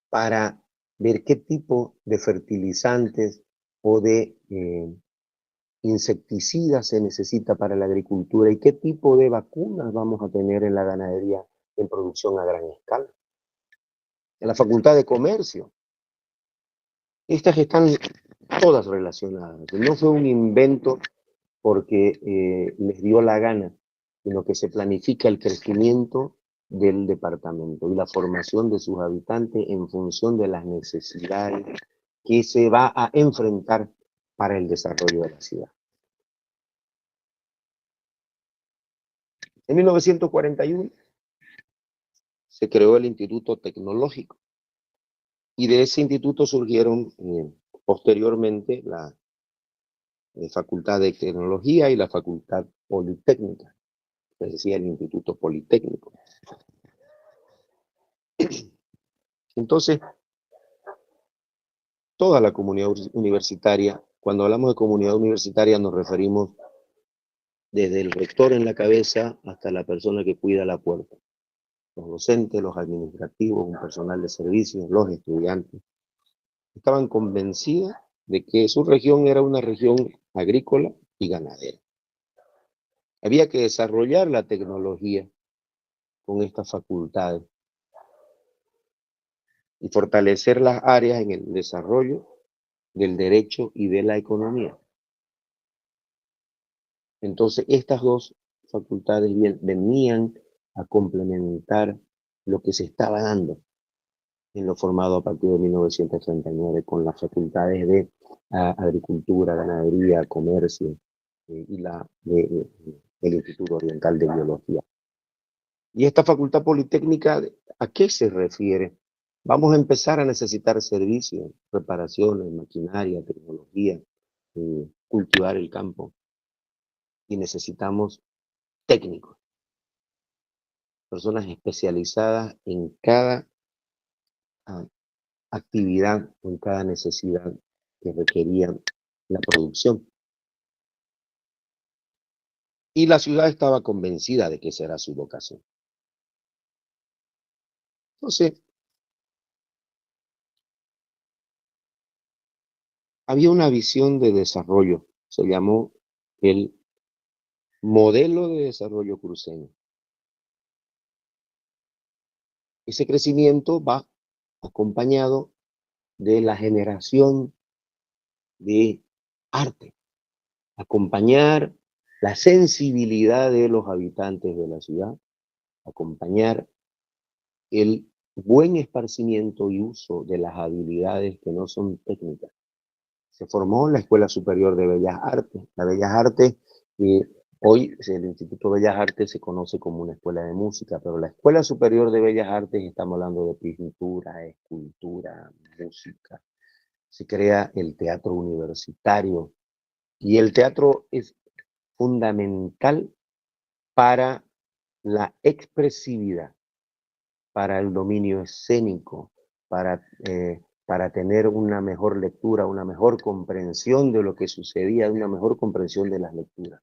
Speaker 1: para ver qué tipo de fertilizantes o de insecticidas se necesita para la agricultura y qué tipo de vacunas vamos a tener en la ganadería en producción a gran escala. En la Facultad de Comercio, estas están todas relacionadas. No fue un invento porque les dio la gana, sino que se planifica el crecimiento del departamento y la formación de sus habitantes en función de las necesidades que se va a enfrentar para el desarrollo de la ciudad. En 1941 se creó el Instituto Tecnológico y de ese instituto surgieron posteriormente la Facultad de Tecnología y la Facultad Politécnica, que decía el Instituto Politécnico. Entonces, toda la comunidad universitaria, cuando hablamos de comunidad universitaria nos referimos desde el rector en la cabeza hasta la persona que cuida la puerta. Los docentes, los administrativos, un personal de servicios, los estudiantes, estaban convencidos de que su región era una región agrícola, y ganadera. Había que desarrollar la tecnología con estas facultades y fortalecer las áreas en el desarrollo del derecho y de la economía. Entonces, estas dos facultades venían a complementar lo que se estaba dando en lo formado a partir de 1939 con las facultades de agricultura, ganadería, comercio y el Instituto Oriental de Biología. ¿Y esta facultad politécnica a qué se refiere? Vamos a empezar a necesitar servicios, reparaciones, maquinaria, tecnología, cultivar el campo. Y necesitamos técnicos, personas especializadas en cada actividad, en cada necesidad que requería la producción. Y la ciudad estaba convencida de que esa era su vocación. Entonces, había una visión de desarrollo, se llamó el modelo de desarrollo cruceño. Ese crecimiento va acompañado de la generación de arte, acompañar la sensibilidad de los habitantes de la ciudad, acompañar el buen esparcimiento y uso de las habilidades que no son técnicas. Se formó la Escuela Superior de Bellas Artes. La Bellas Artes, hoy el Instituto de Bellas Artes se conoce como una escuela de música, pero la Escuela Superior de Bellas Artes, estamos hablando de pintura, escultura, música. Se crea el teatro universitario y el teatro es fundamental para la expresividad, para el dominio escénico, para tener una mejor lectura, una mejor comprensión de lo que sucedía, una mejor comprensión de las lecturas.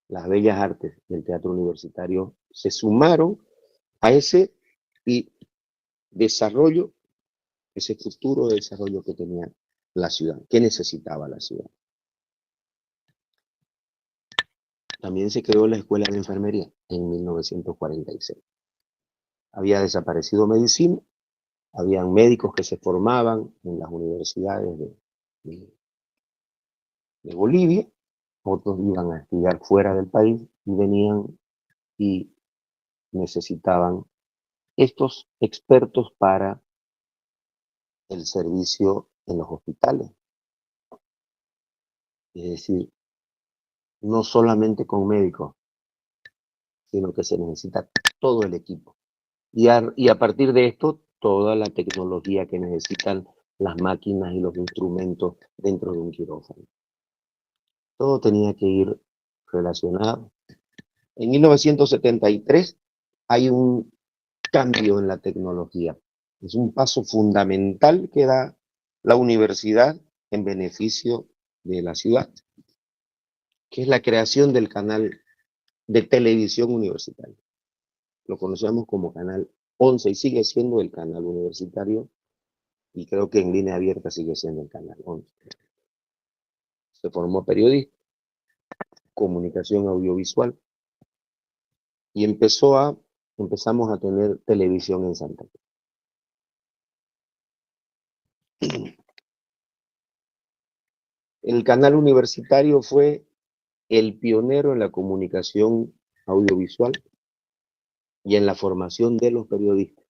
Speaker 1: Las bellas artes del teatro universitario se sumaron a ese desarrollo, ese futuro desarrollo que tenía la ciudad, que necesitaba la ciudad. También se creó la Escuela de Enfermería en 1946. Había desaparecido medicina, habían médicos que se formaban en las universidades de Bolivia, otros iban a estudiar fuera del país y venían y necesitaban estos expertos para el servicio en los hospitales. Es decir, no solamente con médicos, sino que se necesita todo el equipo. Y a partir de esto, toda la tecnología que necesitan las máquinas y los instrumentos dentro de un quirófano. Todo tenía que ir relacionado. En 1973 hay un cambio en la tecnología. Es un paso fundamental que da la universidad en beneficio de la ciudad, que es la creación del canal de televisión universitario. Lo conocemos como Canal 11 y sigue siendo el canal universitario, y creo que en línea abierta sigue siendo el Canal 11. Se formó periodismo, comunicación audiovisual, y empezamos a tener televisión en Santa Cruz. El canal universitario fue el pionero en la comunicación audiovisual y en la formación de los periodistas.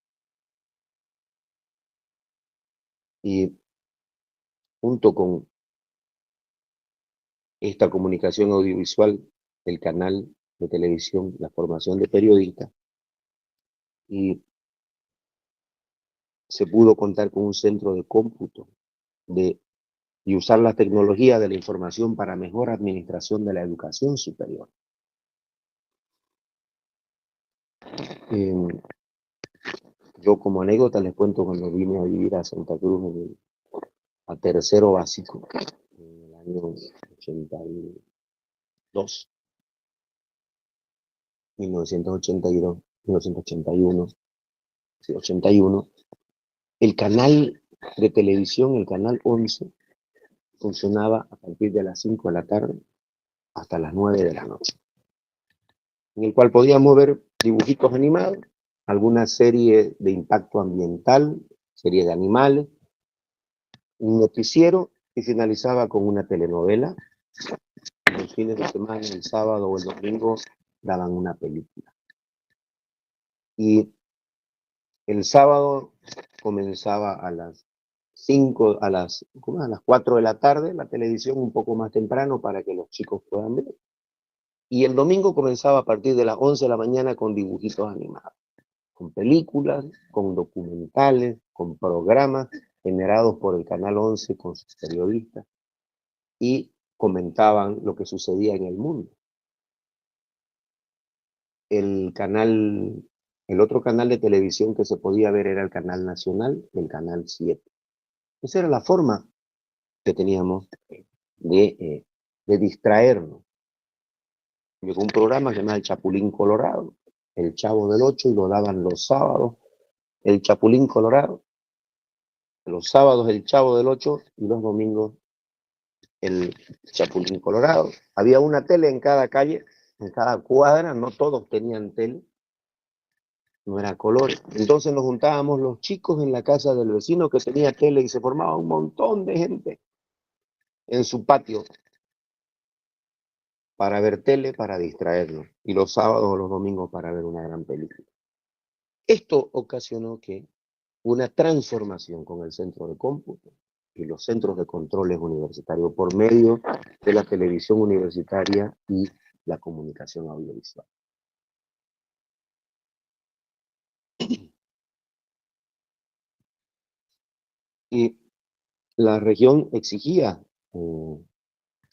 Speaker 1: Y junto con esta comunicación audiovisual, el canal de televisión, la formación de periodistas, y se pudo contar con un centro de cómputo y usar la tecnología de la información para mejor administración de la educación superior. Yo como anécdota les cuento cuando vine a vivir a Santa Cruz a tercero básico en el año 82, 1982, 1981, sí, 81, el canal de televisión, el canal 11, funcionaba a partir de las 5 de la tarde hasta las 9 de la noche, en el cual podíamos ver dibujitos animados, alguna serie de impacto ambiental, serie de animales, un noticiero y finalizaba con una telenovela. Los fines de semana, el sábado o el domingo, daban una película. Y el sábado comenzaba a las 5, a las 4 de la tarde, la televisión un poco más temprano para que los chicos puedan ver. Y el domingo comenzaba a partir de las 11 de la mañana con dibujitos animados, con películas, con documentales, con programas generados por el Canal 11 con sus periodistas y comentaban lo que sucedía en el mundo. El otro canal de televisión que se podía ver era el Canal Nacional, el Canal 7. Esa era la forma que teníamos de distraernos. Llegó un programa llamado El Chapulín Colorado, El Chavo del Ocho, y lo daban los sábados, El Chapulín Colorado, los sábados El Chavo del Ocho y los domingos El Chapulín Colorado. Había una tele en cada calle, en cada cuadra, no todos tenían tele, no era color. Entonces nos juntábamos los chicos en la casa del vecino que tenía tele y se formaba un montón de gente en su patio para ver tele, para distraernos, y los sábados o los domingos para ver una gran película. Esto ocasionó que una transformación con el centro de cómputo y los centros de controles universitarios por medio de la televisión universitaria y la comunicación audiovisual. Y la región exigía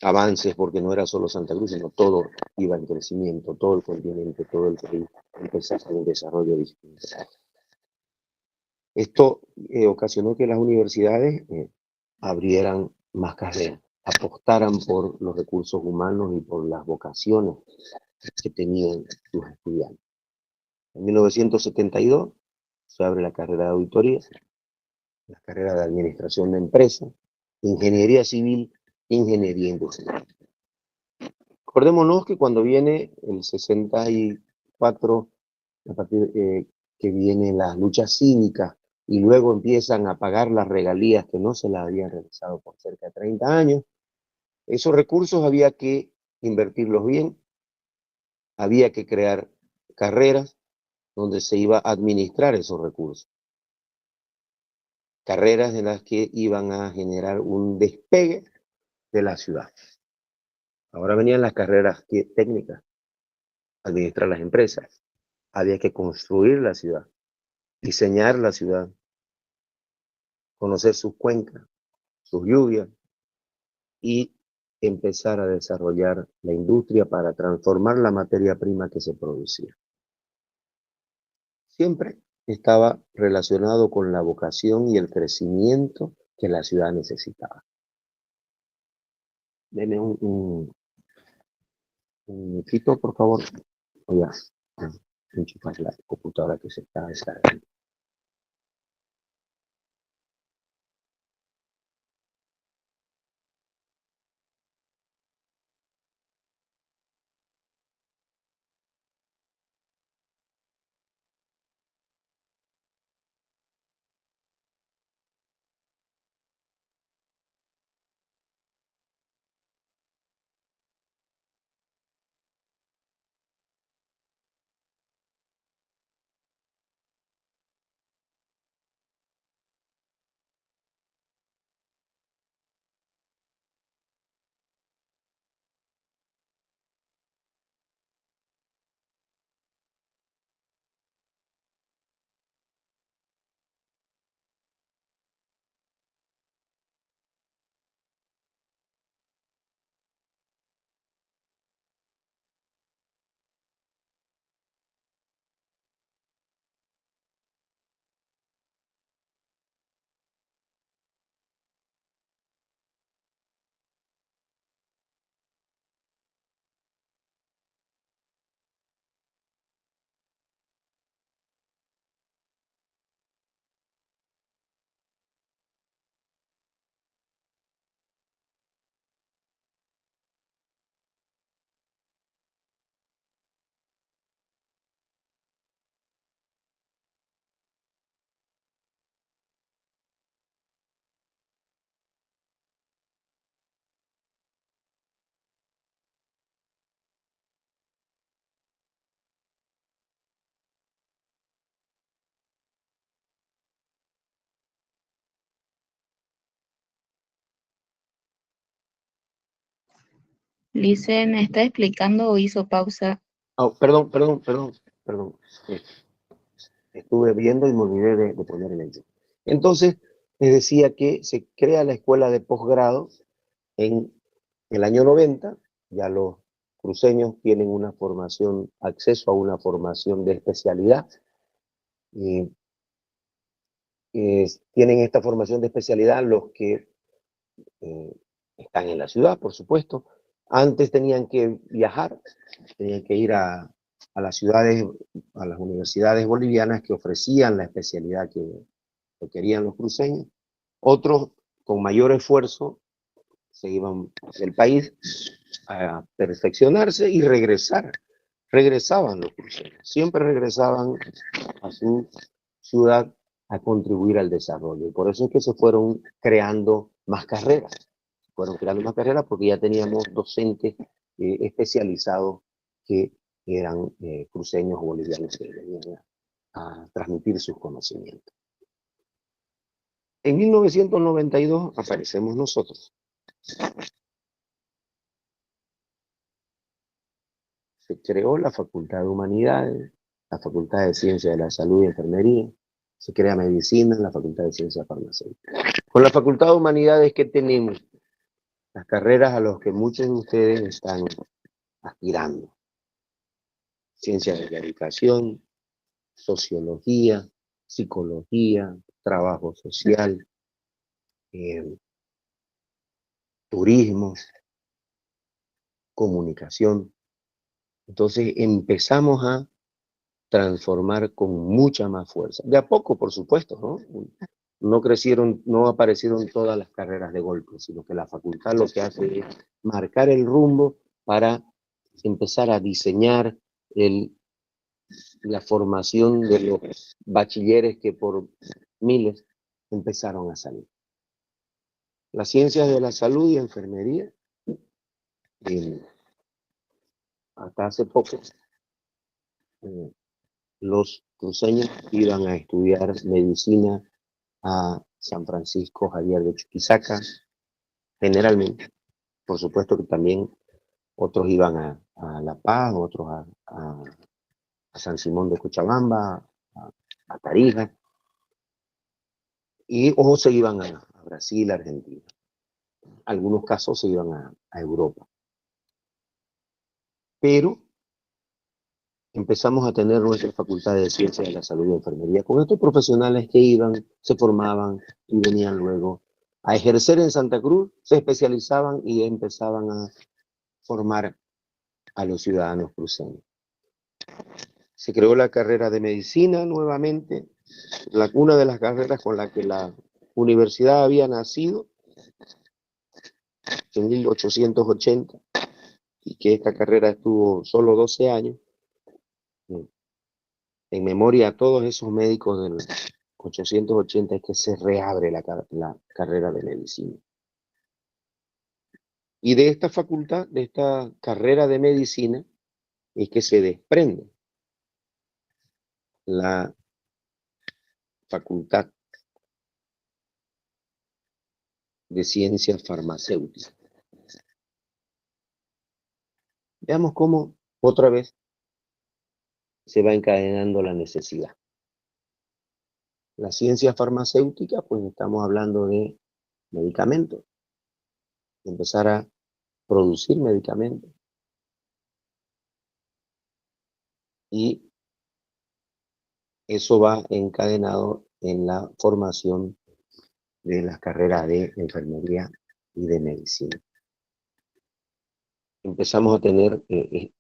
Speaker 1: avances porque no era solo Santa Cruz, sino todo iba en crecimiento, todo el continente, todo el país empezaba en desarrollo distinto. Esto ocasionó que las universidades abrieran más carreras, apostaran por los recursos humanos y por las vocaciones que tenían sus estudiantes. En 1972 se abre la carrera de auditoría, la carrera de administración de empresas, ingeniería civil, ingeniería industrial. Acordémonos que cuando viene el 64, a partir que vienen las luchas cívicas y luego empiezan a pagar las regalías que no se las habían realizado por cerca de 30 años, esos recursos había que invertirlos bien, había que crear carreras donde se iba a administrar esos recursos. Carreras en las que iban a generar un despegue de la ciudad. Ahora venían las carreras técnicas, administrar las empresas. Había que construir la ciudad, diseñar la ciudad, conocer sus cuencas, sus lluvias y empezar a desarrollar la industria para transformar la materia prima que se producía. Siempre estaba relacionado con la vocación y el crecimiento que la ciudad necesitaba. Deme un minutito, por favor. Voy a enchufar la computadora que se está descargando.
Speaker 2: Lice, ¿me está explicando o hizo pausa?
Speaker 1: Oh, perdón. Eh, Estuve viendo y me olvidé de poner el hecho. Entonces, les decía que se crea la escuela de posgrado en el año 90. Ya los cruceños tienen una formación, acceso a una formación de especialidad. Y, tienen esta formación de especialidad los que eh, están en la ciudad, por supuesto. Antes tenían que viajar, tenían que ir a las ciudades, a las universidades bolivianas que ofrecían la especialidad que querían los cruceños. Otros, con mayor esfuerzo, se iban del país a perfeccionarse y regresar. Regresaban los cruceños, siempre regresaban a su ciudad a contribuir al desarrollo. Y por eso es que se fueron creando más carreras. Fueron creando más carreras porque ya teníamos docentes especializados que eran cruceños o bolivianos que venían a transmitir sus conocimientos. En 1992 aparecemos nosotros. Se creó la Facultad de Humanidades, la Facultad de Ciencias de la Salud y Enfermería, se crea Medicina, la Facultad de Ciencias Farmacéuticas. Con la Facultad de Humanidades, ¿qué tenemos? Las carreras a las que muchos de ustedes están aspirando. Ciencias de la Educación, Sociología, Psicología, Trabajo Social, Turismo, Comunicación. Entonces empezamos a transformar con mucha más fuerza. De a poco, por supuesto, ¿no? No crecieron, no aparecieron todas las carreras de golpe, sino que la facultad lo que hace es marcar el rumbo para empezar a diseñar la formación de los bachilleres que por miles empezaron a salir. Las ciencias de la salud y enfermería, hasta hace poco, los cruceños iban a estudiar medicina a San Francisco Javier de Chuquisaca, generalmente. Por supuesto que también otros iban a La Paz, otros a San Simón de Cochabamba, a Tarija, o se iban a Brasil, Argentina. Algunos casos se iban a Europa. Pero empezamos a tener nuestra Facultad de Ciencias de la Salud y Enfermería con estos profesionales que iban, se formaban y venían luego a ejercer en Santa Cruz, se especializaban y empezaban a formar a los ciudadanos cruceños. Se creó la carrera de medicina nuevamente, una de las carreras con la que la universidad había nacido en 1880 y que esta carrera estuvo solo 12 años, en memoria a todos esos médicos del 880 es que se reabre la carrera de medicina. Y de esta facultad, de esta carrera de medicina, es que se desprende la Facultad de Ciencias Farmacéuticas. Veamos cómo otra vez se va encadenando la necesidad. La ciencia farmacéutica, pues estamos hablando de medicamentos, empezar a producir medicamentos. Y eso va encadenado en la formación de las carreras de enfermería y de medicina. Empezamos a tener,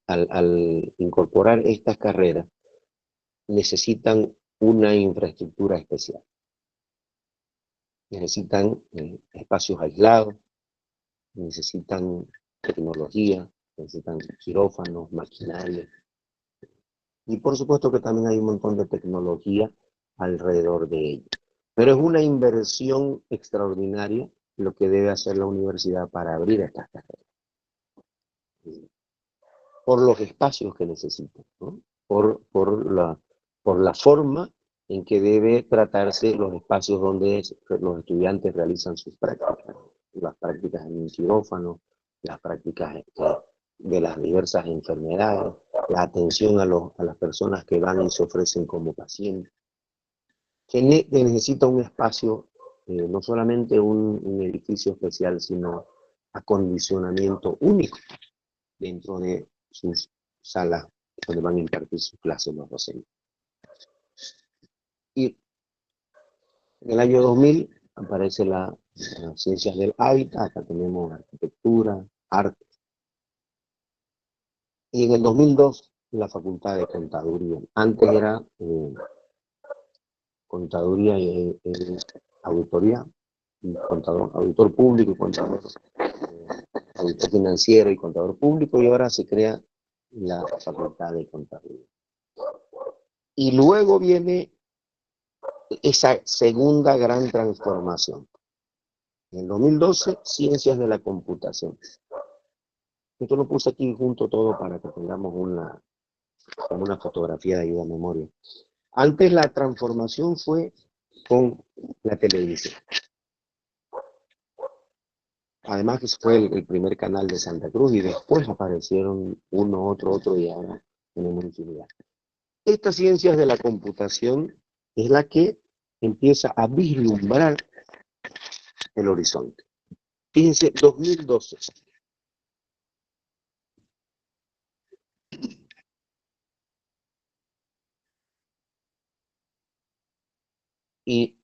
Speaker 1: al incorporar estas carreras, necesitan una infraestructura especial. Necesitan espacios aislados, necesitan tecnología, necesitan quirófanos, maquinaria. Y por supuesto que también hay un montón de tecnología alrededor de ello. Pero es una inversión extraordinaria lo que debe hacer la universidad para abrir estas carreras. Por los espacios que necesita, ¿no? por la forma en que debe tratarse los espacios donde los estudiantes realizan sus prácticas, las prácticas en un quirófano las prácticas de las diversas enfermedades, la atención a las personas que van y se ofrecen como pacientes, que necesita un espacio, no solamente un edificio especial, sino acondicionamiento único dentro de sus salas donde van a impartir sus clases los docentes. Y en el año 2000 aparece las ciencias del hábitat, acá tenemos arquitectura, arte. Y en el 2002 la facultad de contaduría. Antes era contaduría y auditoría, y auditor público y contador, auditor financiero y contador público, y ahora se crea la facultad de contaduría. Y luego viene esa segunda gran transformación. En el 2012, ciencias de la computación. Esto lo puse aquí junto todo para que tengamos una fotografía de ayuda a memoria. Antes la transformación fue con la televisión. Además que fue el primer canal de Santa Cruz y después aparecieron uno, otro y ahora tenemos infinidad. Estas ciencias de la computación es la que empieza a vislumbrar el horizonte. Fíjense, 2012. Y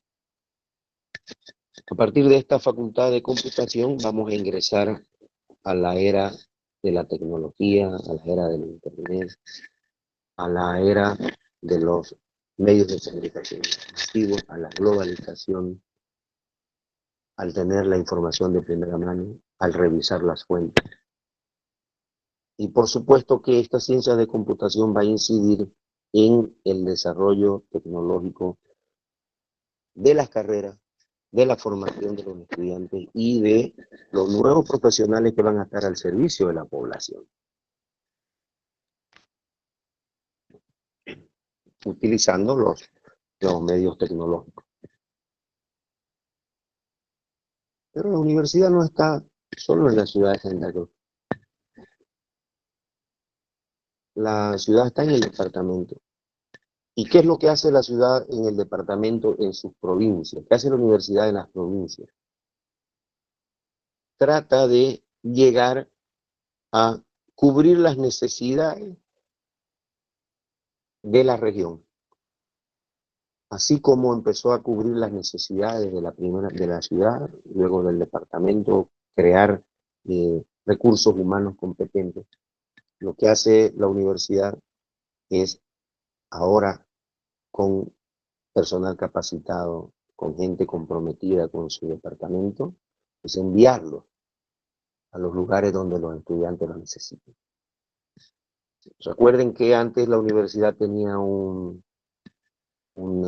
Speaker 1: a partir de esta facultad de computación vamos a ingresar a la era de la tecnología, a la era del internet, a la era de los medios de comunicación masivos, a la globalización, al tener la información de primera mano, al revisar las fuentes. Y por supuesto que esta ciencia de computación va a incidir en el desarrollo tecnológico de las carreras, de la formación de los estudiantes y de los nuevos profesionales que van a estar al servicio de la población, utilizando los medios tecnológicos. Pero la universidad no está solo en la ciudad de Santa Cruz. La ciudad está en el departamento. ¿Y qué es lo que hace la ciudad en el departamento, en sus provincias? ¿Qué hace la universidad en las provincias? Trata de llegar a cubrir las necesidades de la región, así como empezó a cubrir las necesidades de la ciudad, luego del departamento, crear recursos humanos competentes. Lo que hace la universidad es ahora, con personal capacitado, con gente comprometida con su departamento, es enviarlos a los lugares donde los estudiantes lo necesitan. Recuerden que antes la universidad tenía una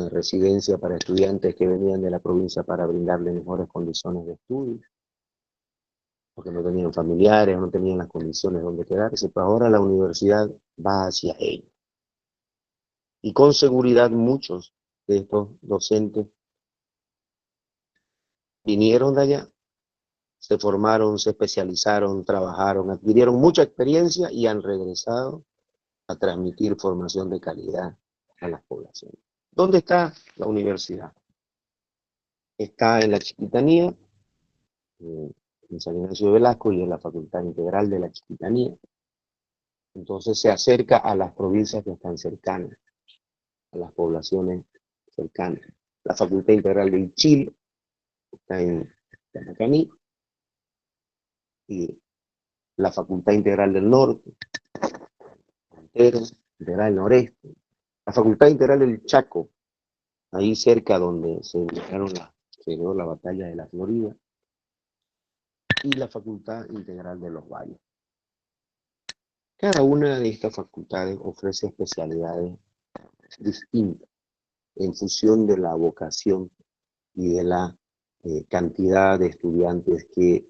Speaker 1: residencia para estudiantes que venían de la provincia para brindarles mejores condiciones de estudio, porque no tenían familiares, no tenían las condiciones donde quedarse, pero ahora la universidad va hacia ellos. Y con seguridad muchos de estos docentes vinieron de allá, se formaron, se especializaron, trabajaron, adquirieron mucha experiencia y han regresado a transmitir formación de calidad a las poblaciones. ¿Dónde está la universidad? Está en la Chiquitanía, en San Ignacio de Velasco, y en la Facultad Integral de la Chiquitanía. Entonces se acerca a las provincias que están cercanas, a las poblaciones cercanas. La Facultad Integral del Chile está en Yanacaní, y la Facultad Integral del Norte, Montero, Integral del Noreste, la Facultad Integral del Chaco, ahí cerca donde se dio la batalla de la Florida, y la Facultad Integral de los Valles. Cada una de estas facultades ofrece especialidades distintas en función de la vocación y de la cantidad de estudiantes que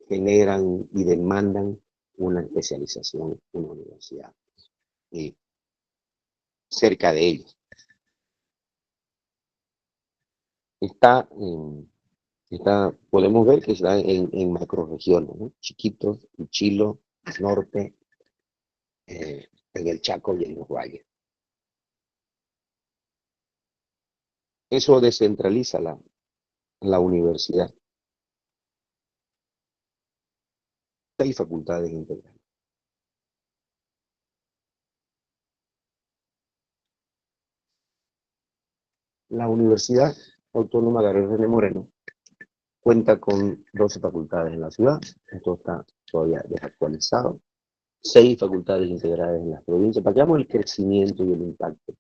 Speaker 1: generan y demandan una especialización en una universidad cerca de ellos. Está Podemos ver que está en macrorregiones, ¿no? Chiquitos, Chilo, norte, en el Chaco y en los valles. Eso descentraliza la universidad. 6 facultades integrales. La Universidad Autónoma Gabriel René Moreno cuenta con 12 facultades en la ciudad. Esto está todavía desactualizado. 6 facultades integrales en las provincias. Para que veamos el crecimiento y el impacto.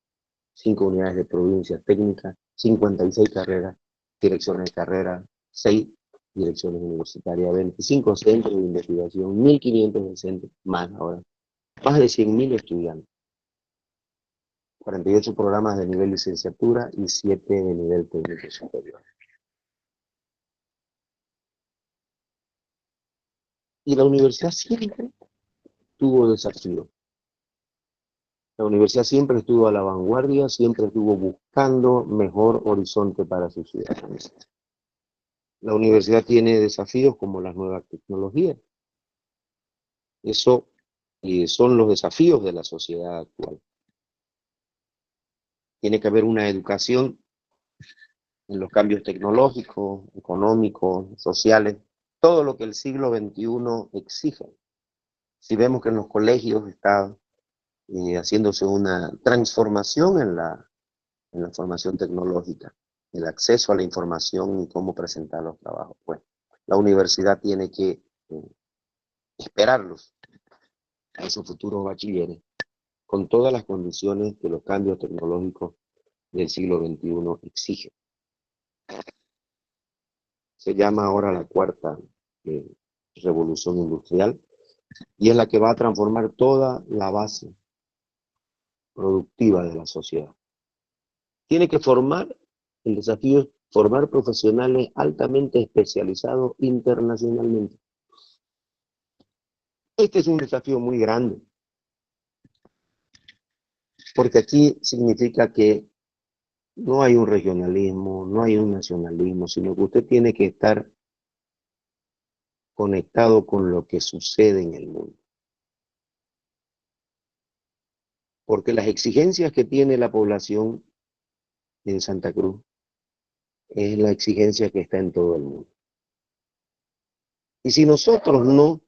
Speaker 1: 5 unidades de provincias técnicas, 56 carreras, direcciones de carrera, 6 direcciones universitarias, 25 centros de investigación, 1.500 docentes, más ahora, más de 100.000 estudiantes, 48 programas de nivel licenciatura y 7 de nivel técnico superior. Y la universidad siempre tuvo desafíos. La universidad siempre estuvo a la vanguardia, siempre estuvo buscando mejor horizonte para sus ciudadanos. La universidad tiene desafíos como las nuevas tecnologías. Eso son los desafíos de la sociedad actual. Tiene que haber una educación en los cambios tecnológicos, económicos, sociales, todo lo que el siglo XXI exige. Si vemos que en los colegios está haciéndose una transformación en la formación tecnológica, el acceso a la información y cómo presentar los trabajos. Bueno, la universidad tiene que esperarlos a esos futuros bachilleres con todas las condiciones que los cambios tecnológicos del siglo XXI exigen. Se llama ahora la cuarta revolución industrial y es la que va a transformar toda la base productiva de la sociedad. Tiene que el desafío es formar profesionales altamente especializados internacionalmente. Este es un desafío muy grande, porque aquí significa que no hay un regionalismo, no hay un nacionalismo, sino que usted tiene que estar conectado con lo que sucede en el mundo. Porque las exigencias que tiene la población en Santa Cruz es la exigencia que está en todo el mundo. Y si nosotros no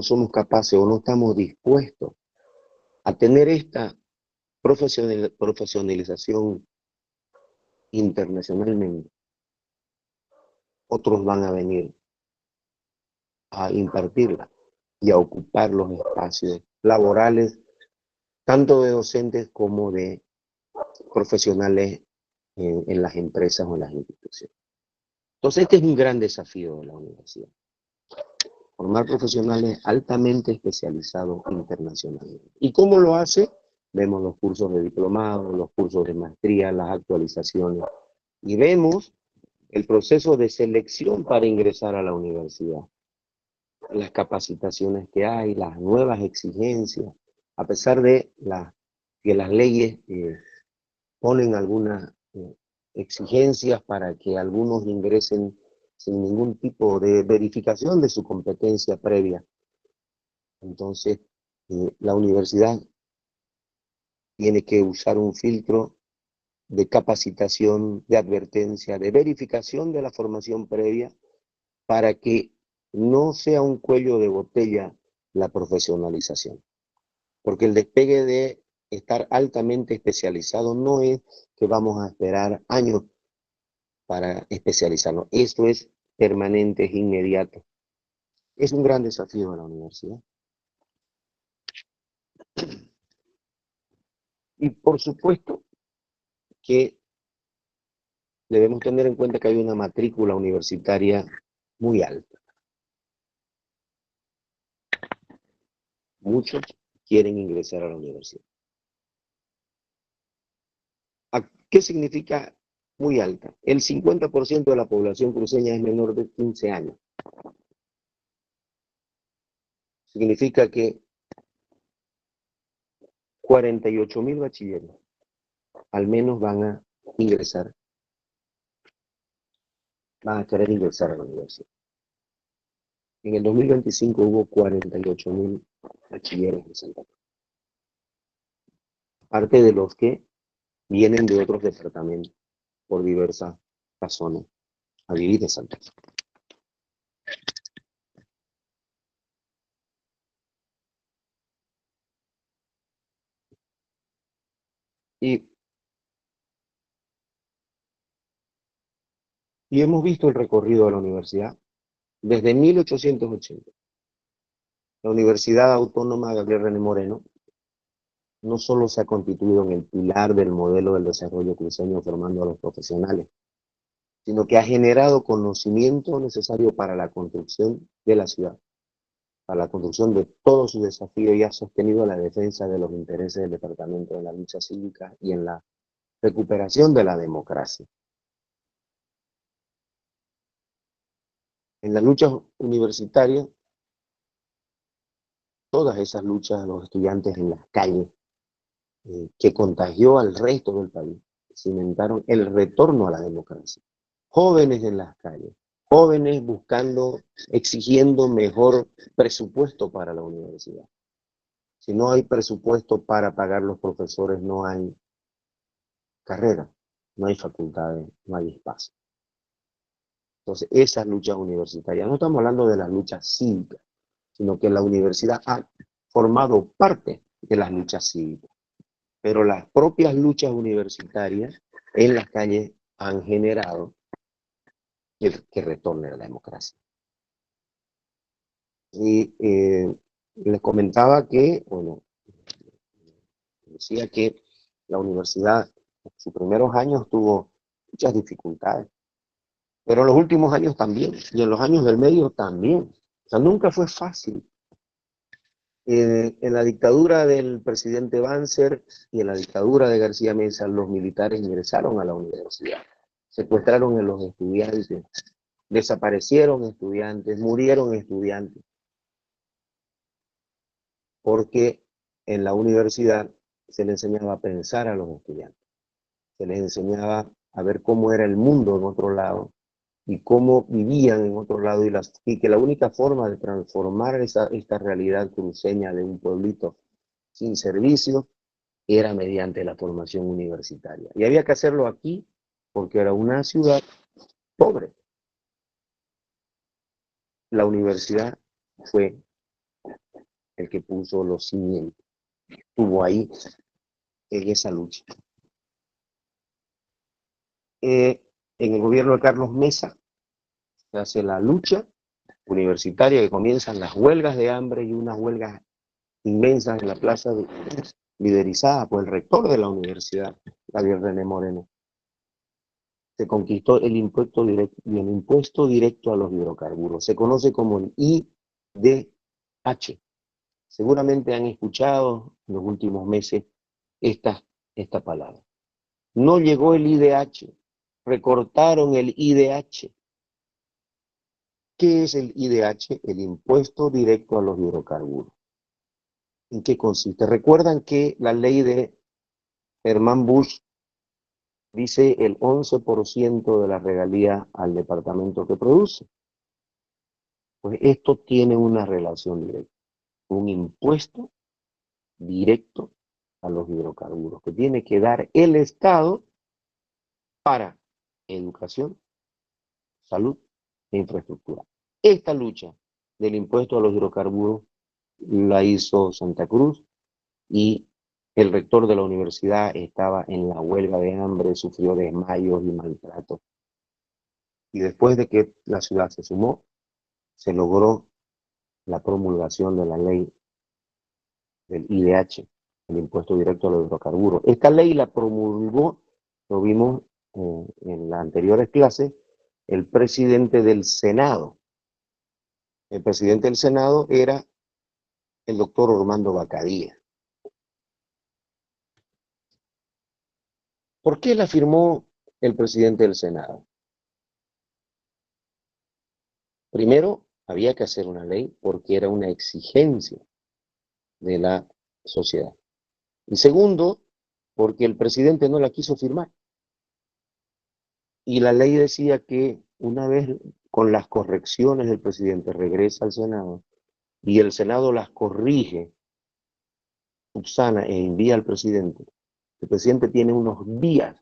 Speaker 1: somos capaces o no estamos dispuestos a tener esta profesionalización internacionalmente, otros van a venir a impartirla y a ocupar los espacios laborales, tanto de docentes como de profesionales en las empresas o en las instituciones. Entonces, este es un gran desafío de la universidad. Formar profesionales altamente especializados internacionalmente. ¿Y cómo lo hace? Vemos los cursos de diplomado, los cursos de maestría, las actualizaciones, y vemos el proceso de selección para ingresar a la universidad, las capacitaciones que hay, las nuevas exigencias, a pesar de que las leyes ponen algunas exigencias para que algunos ingresen sin ningún tipo de verificación de su competencia previa. Entonces, la universidad tiene que usar un filtro de capacitación, de advertencia, de verificación de la formación previa, para que no sea un cuello de botella la profesionalización. Porque el despegue de estar altamente especializado no es que vamos a esperar años para especializarnos. Esto es permanente, es inmediato. Es un gran desafío de la universidad. Y por supuesto que debemos tener en cuenta que hay una matrícula universitaria muy alta. Muchos quieren ingresar a la universidad. ¿Qué significa muy alta? El 50% de la población cruceña es menor de 15 años. Significa que 48.000 bachilleros al menos van a ingresar van a querer ingresar a la universidad. En el 2025 hubo 48.000 bachilleres en Santa Cruz, parte de los que vienen de otros departamentos por diversas razones a vivir en Santa Cruz. Y hemos visto el recorrido de la universidad desde 1880. La Universidad Autónoma Gabriel René Moreno no solo se ha constituido en el pilar del modelo del desarrollo cruceño formando a los profesionales, sino que ha generado conocimiento necesario para la construcción de la ciudad, para la construcción de todos sus desafíos, y ha sostenido la defensa de los intereses del departamento en la lucha cívica y en la recuperación de la democracia. En las luchas universitarias, todas esas luchas de los estudiantes en las calles, que contagió al resto del país, cimentaron el retorno a la democracia. Jóvenes en las calles, jóvenes buscando, exigiendo mejor presupuesto para la universidad. Si no hay presupuesto para pagar los profesores, no hay carrera, no hay facultades, no hay espacio. Entonces, esas luchas universitarias, no estamos hablando de las luchas cívicas, sino que la universidad ha formado parte de las luchas cívicas. Pero las propias luchas universitarias en las calles han generado que retorne a la democracia. Y les comentaba que, bueno, decía que la universidad en sus primeros años tuvo muchas dificultades, pero en los últimos años también, y en los años del medio también. O sea, nunca fue fácil. En la dictadura del presidente Banzer y en la dictadura de García Meza, los militares ingresaron a la universidad, secuestraron a los estudiantes, desaparecieron estudiantes, murieron estudiantes, porque en la universidad se les enseñaba a pensar a los estudiantes, se les enseñaba a ver cómo era el mundo en otro lado y cómo vivían en otro lado, y que la única forma de transformar esta realidad cruceña de un pueblito sin servicio era mediante la formación universitaria. Y había que hacerlo aquí porque era una ciudad pobre. La universidad fue el que puso los cimientos, estuvo ahí en esa lucha. En el gobierno de Carlos Mesa se hace la lucha universitaria, que comienzan las huelgas de hambre y unas huelgas inmensas en la plaza, liderizada por el rector de la universidad, Gabriel René Moreno. Se conquistó el impuesto directo a los hidrocarburos. Se conoce como el IDH. Seguramente han escuchado en los últimos meses esta palabra. No llegó el IDH, recortaron el IDH. ¿Qué es el IDH? El impuesto directo a los hidrocarburos. ¿En qué consiste? Recuerdan que la ley de Germán Bush dice el 11% de la regalía al departamento que produce. Pues esto tiene una relación directa, un impuesto directo a los hidrocarburos que tiene que dar el Estado para educación, salud e infraestructura. Esta lucha del impuesto a los hidrocarburos la hizo Santa Cruz, y el rector de la universidad estaba en la huelga de hambre, sufrió desmayos y maltratos. Y después de que la ciudad se sumó, se logró la promulgación de la ley del IDH, el impuesto directo a los hidrocarburos. Esta ley la promulgó, lo vimos en las anteriores clases, el presidente del Senado. El presidente del Senado era el doctor Orlando Bacadía. ¿Por qué la firmó el presidente del Senado? Primero, había que hacer una ley porque era una exigencia de la sociedad. Y segundo, porque el presidente no la quiso firmar. Y la ley decía que una vez con las correcciones el presidente regresa al Senado y el Senado las corrige, subsana e envía al presidente, el presidente tiene unos días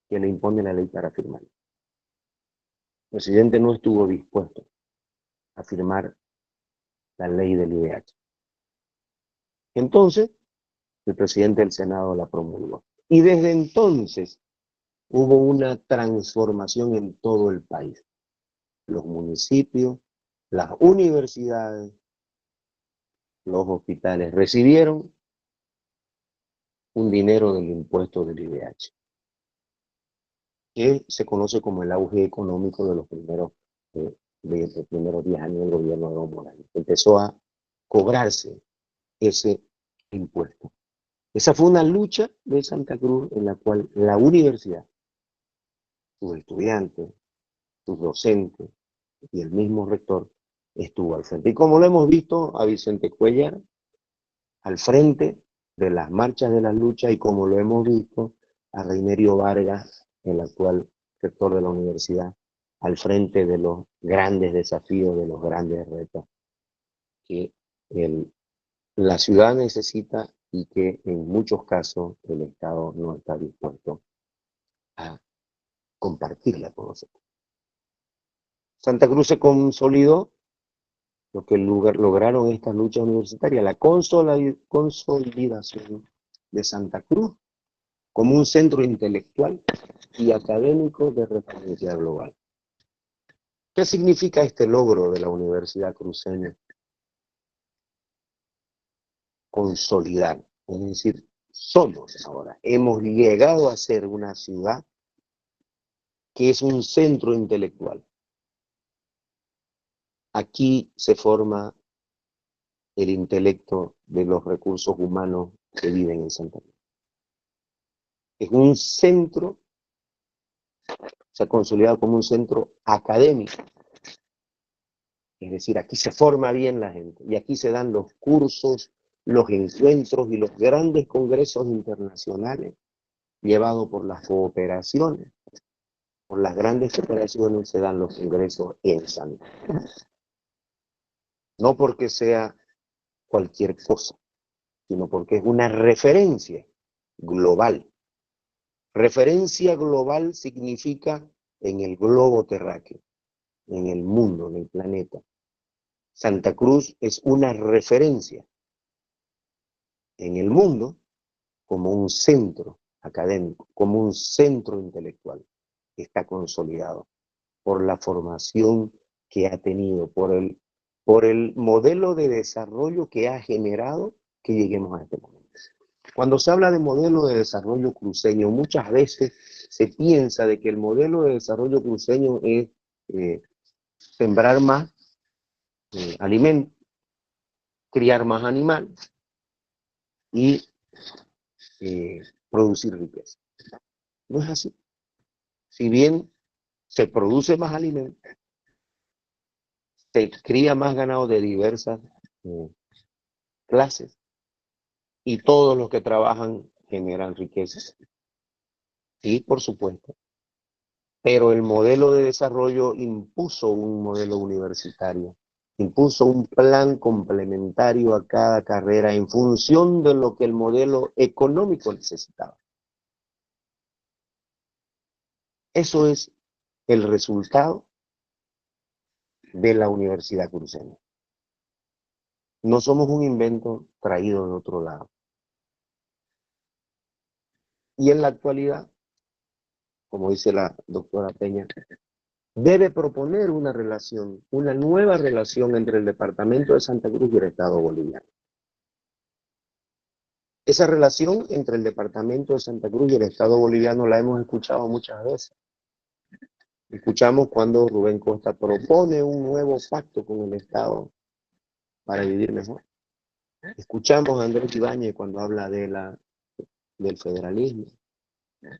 Speaker 1: que le impone la ley para firmar. El presidente no estuvo dispuesto a firmar la ley del IDH. Entonces, el presidente del Senado la promulgó. Y desde entonces hubo una transformación en todo el país. Los municipios, las universidades, los hospitales recibieron un dinero del impuesto del IDH, que se conoce como el auge económico de los primeros 10 años del gobierno de Evo Morales. Empezó a cobrarse ese impuesto. Esa fue una lucha de Santa Cruz en la cual la universidad, sus estudiantes, sus docentes y el mismo rector estuvo al frente. Y como lo hemos visto a Vicente Cuellar al frente de las marchas de la lucha y como lo hemos visto a Reinerio Vargas, el actual rector de la universidad, al frente de los grandes desafíos, de los grandes retos que la ciudad necesita y que en muchos casos el Estado no está dispuesto a compartirla con nosotros. Santa Cruz se consolidó, lo que lograron estas luchas universitarias, la consolidación de Santa Cruz como un centro intelectual y académico de referencia global. ¿Qué significa este logro de la Universidad Cruceña? Consolidar, es decir, somos ahora, hemos llegado a ser una ciudad que es un centro intelectual. Aquí se forma el intelecto de los recursos humanos que viven en Santa Cruz. Es un centro, se ha consolidado como un centro académico. Es decir, aquí se forma bien la gente y aquí se dan los cursos, los encuentros y los grandes congresos internacionales llevados por las cooperaciones. Por las grandes cooperaciones se dan los congresos en Santa Cruz. No porque sea cualquier cosa, sino porque es una referencia global. Referencia global significa en el globo terráqueo, en el mundo, en el planeta. Santa Cruz es una referencia en el mundo como un centro académico, como un centro intelectual. Está consolidado por la formación que ha tenido, por el modelo de desarrollo que ha generado que lleguemos a este momento. Cuando se habla de modelo de desarrollo cruceño, muchas veces se piensa de que el modelo de desarrollo cruceño es sembrar más alimentos, criar más animales y producir riqueza. No es así. Si bien se produce más alimentos, se cría más ganado de diversas clases y todos los que trabajan generan riquezas. Sí, por supuesto. Pero el modelo de desarrollo impuso un modelo universitario, impuso un plan complementario a cada carrera en función de lo que el modelo económico necesitaba. Eso es el resultado de la Universidad Cruceña. No somos un invento traído de otro lado. Y en la actualidad, como dice la doctora Peña, debe proponer una relación, una nueva relación entre el departamento de Santa Cruz y el Estado boliviano. Esa relación entre el departamento de Santa Cruz y el Estado boliviano la hemos escuchado muchas veces. Escuchamos cuando Rubén Costa propone un nuevo pacto con el Estado para vivir mejor. Escuchamos a Andrés Ibáñez cuando habla del federalismo.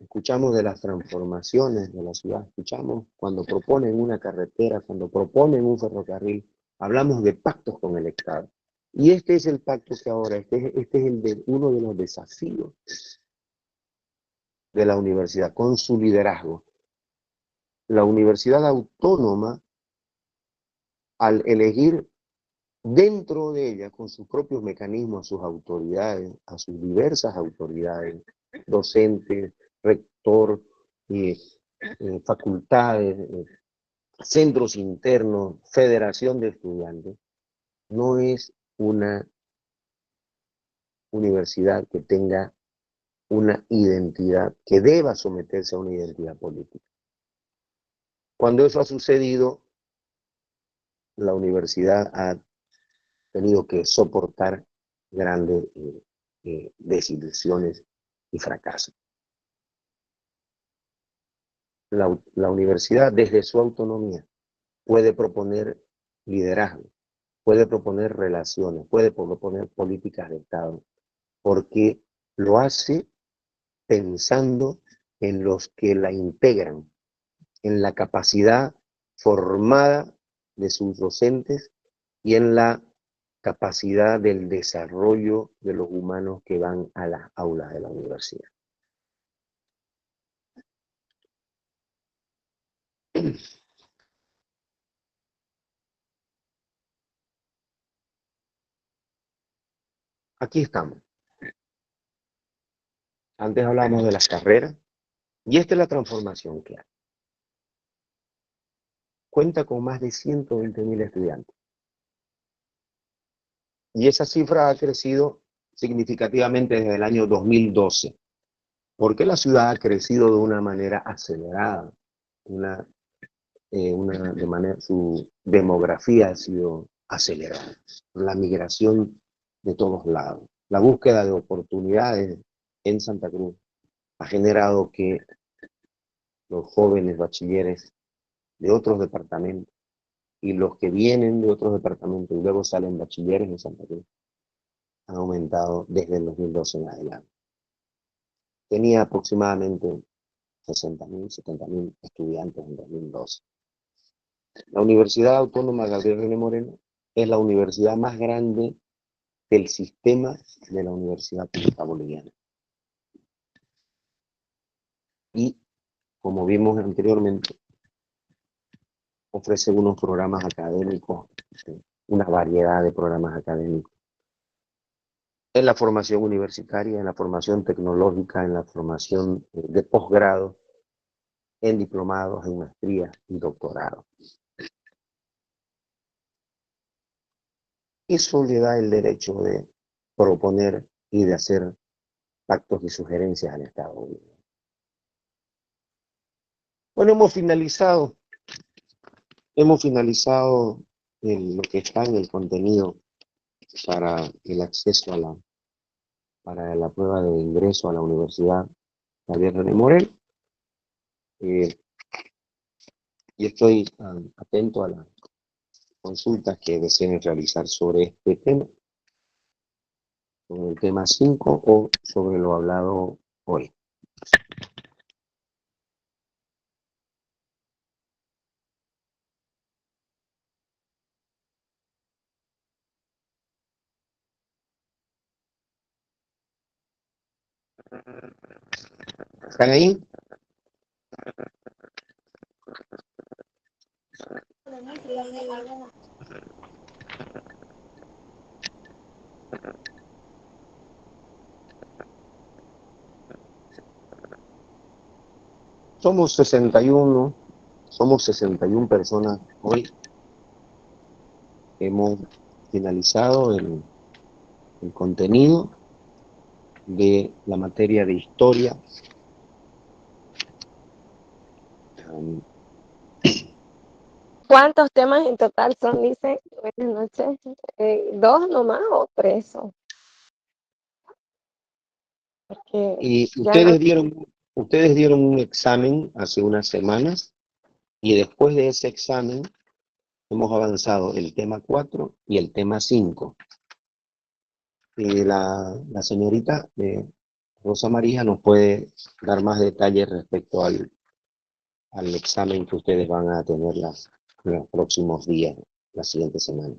Speaker 1: Escuchamos de las transformaciones de la ciudad. Escuchamos cuando proponen una carretera, cuando proponen un ferrocarril. Hablamos de pactos con el Estado. Y este es el pacto que ahora, este es uno de los desafíos de la universidad, con su liderazgo. la Universidad Autónoma, al elegir dentro de ella, con sus propios mecanismos, a sus autoridades, a sus diversas autoridades, docentes, rector, facultades, centros internos, federación de estudiantes, no es una universidad que tenga una identidad, que deba someterse a una identidad política. Cuando eso ha sucedido, la universidad ha tenido que soportar grandes desilusiones y fracasos. La universidad, desde su autonomía, puede proponer liderazgo, puede proponer relaciones, puede proponer políticas de Estado, porque lo hace pensando en los que la integran, en la capacidad formada de sus docentes y en la capacidad del desarrollo de los humanos que van a las aulas de la universidad. Aquí estamos. Antes hablamos de las carreras y esta es la transformación que hay. Cuenta con más de 120.000 estudiantes. Y esa cifra ha crecido significativamente desde el año 2012, porque la ciudad ha crecido de una manera acelerada. Su demografía ha sido acelerada. La migración de todos lados. La búsqueda de oportunidades en Santa Cruz ha generado que los jóvenes bachilleres de otros departamentos y los que vienen de otros departamentos y luego salen bachilleres en Santa Cruz han aumentado desde el 2012 en adelante. Tenía aproximadamente 60.000, 70.000 estudiantes en 2012. La Universidad Autónoma Gabriel René Moreno es la universidad más grande del sistema de la Universidad Pública Boliviana. Y, como vimos anteriormente, ofrece unos programas académicos, una variedad de programas académicos. En la formación universitaria, en la formación tecnológica, en la formación de posgrado, en diplomados, en maestrías y doctorados. Eso le da el derecho de proponer y de hacer pactos y sugerencias al Estado. Bueno, hemos finalizado lo que está en el contenido para el acceso para la prueba de ingreso a la Universidad Gabriel René Moreno. Y estoy atento a las consultas que deseen realizar sobre este tema, sobre el tema 5 o sobre lo hablado hoy. ¿Están ahí? Somos 61 personas hoy. Hemos finalizado el contenido de la materia de historia.
Speaker 3: ¿Cuántos temas en total son, dice? Buenas noches. ¿Dos nomás o tres son? Porque
Speaker 1: Y
Speaker 3: ya no...
Speaker 1: ustedes dieron un examen hace unas semanas y después de ese examen hemos avanzado el tema 4 y el tema 5. La señorita Rosa María nos puede dar más detalles respecto al examen que ustedes van a tener los próximos días, la siguiente semana.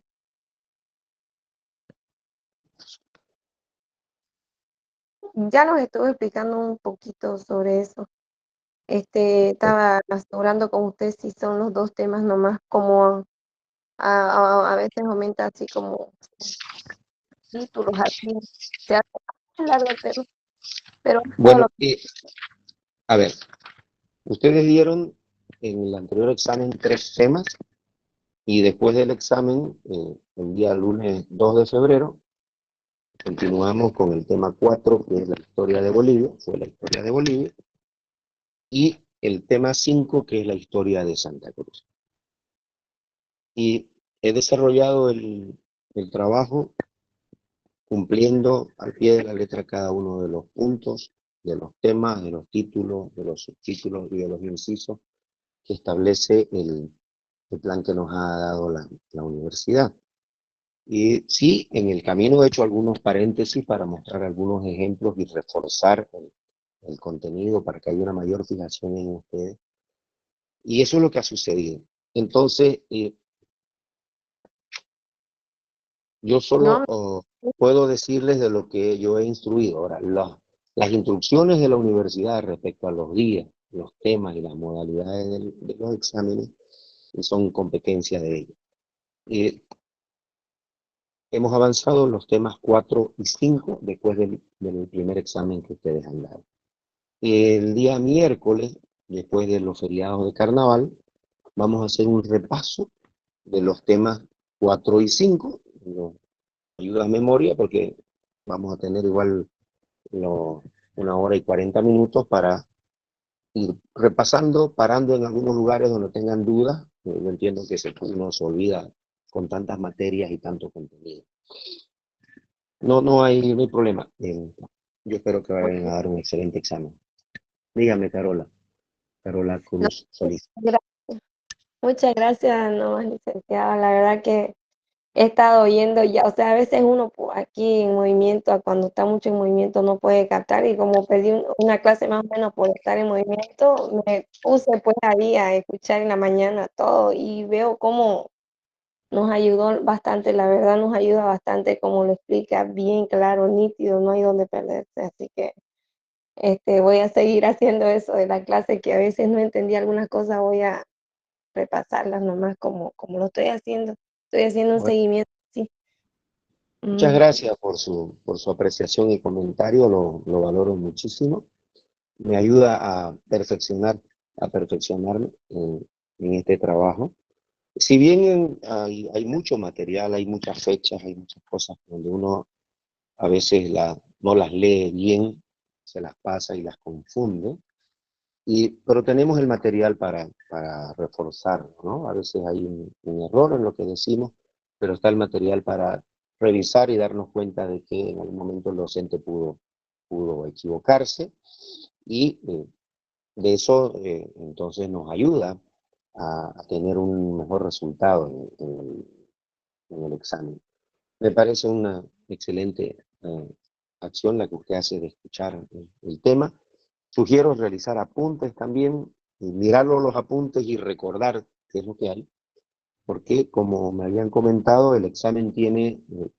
Speaker 3: Ya nos estuvo explicando un poquito sobre eso. Estaba asegurando con usted si son los dos temas nomás, como a veces aumenta así como títulos, así, se hace largo el tema, pero todo
Speaker 1: Bueno, a ver, ustedes dieron en el anterior examen 3 temas y después del examen, el día lunes 2 de febrero, continuamos con el tema 4, que es la historia de Bolivia, fue la historia de Bolivia, y el tema 5, que es la historia de Santa Cruz. Y he desarrollado el trabajo cumpliendo al pie de la letra cada uno de los puntos, de los temas, de los títulos, de los subtítulos y de los incisos que establece el plan que nos ha dado la universidad. Y sí, en el camino he hecho algunos paréntesis para mostrar algunos ejemplos y reforzar el contenido para que haya una mayor fijación en ustedes. Y eso es lo que ha sucedido. Entonces, yo solo
Speaker 3: no,
Speaker 1: puedo decirles de lo que yo he instruido. Ahora, las instrucciones de la universidad respecto a los días, los temas y las modalidades de los exámenes son competencia de ellos. Hemos avanzado en los temas 4 y 5 después del primer examen que ustedes han dado. El día miércoles, después de los feriados de carnaval, vamos a hacer un repaso de los temas 4 y 5. Nos ayuda a memoria porque vamos a tener igual 1 hora y 40 minutos para ir repasando, parando en algunos lugares donde tengan dudas. Yo entiendo que uno se olvida con tantas materias y tanto contenido. No hay problema. Yo espero que vayan a dar un excelente examen. Dígame, Carola
Speaker 3: no,
Speaker 1: Cruz Solís.
Speaker 3: muchas gracias, no, licenciada, la verdad que he estado oyendo ya, o sea, a veces uno aquí en movimiento, cuando está mucho en movimiento no puede captar y como pedí una clase más o menos por estar en movimiento, me puse pues ahí a escuchar en la mañana todo y veo cómo nos ayudó bastante, la verdad nos ayuda bastante, como lo explica, bien claro, nítido, no hay donde perderse, así que voy a seguir haciendo eso de la clase, que a veces no entendí algunas cosas, voy a repasarlas nomás como lo estoy haciendo un
Speaker 1: Bueno,
Speaker 3: seguimiento, sí.
Speaker 1: muchas
Speaker 3: Mm.
Speaker 1: gracias por su apreciación y comentario, lo valoro muchísimo. Me ayuda a perfeccionarme en este trabajo. Si bien hay mucho material, hay muchas fechas, hay muchas cosas donde uno a veces no las lee bien, se las pasa y las confunde, pero tenemos el material para reforzarlo, ¿no? A veces hay un error en lo que decimos, pero está el material para revisar y darnos cuenta de que en algún momento el docente pudo equivocarse y de eso entonces nos ayuda a tener un mejor resultado en el examen. Me parece una excelente acción la que usted hace de escuchar el tema. Sugiero realizar apuntes también, y mirarlo los apuntes y recordar qué es lo que hay, porque como me habían comentado, el examen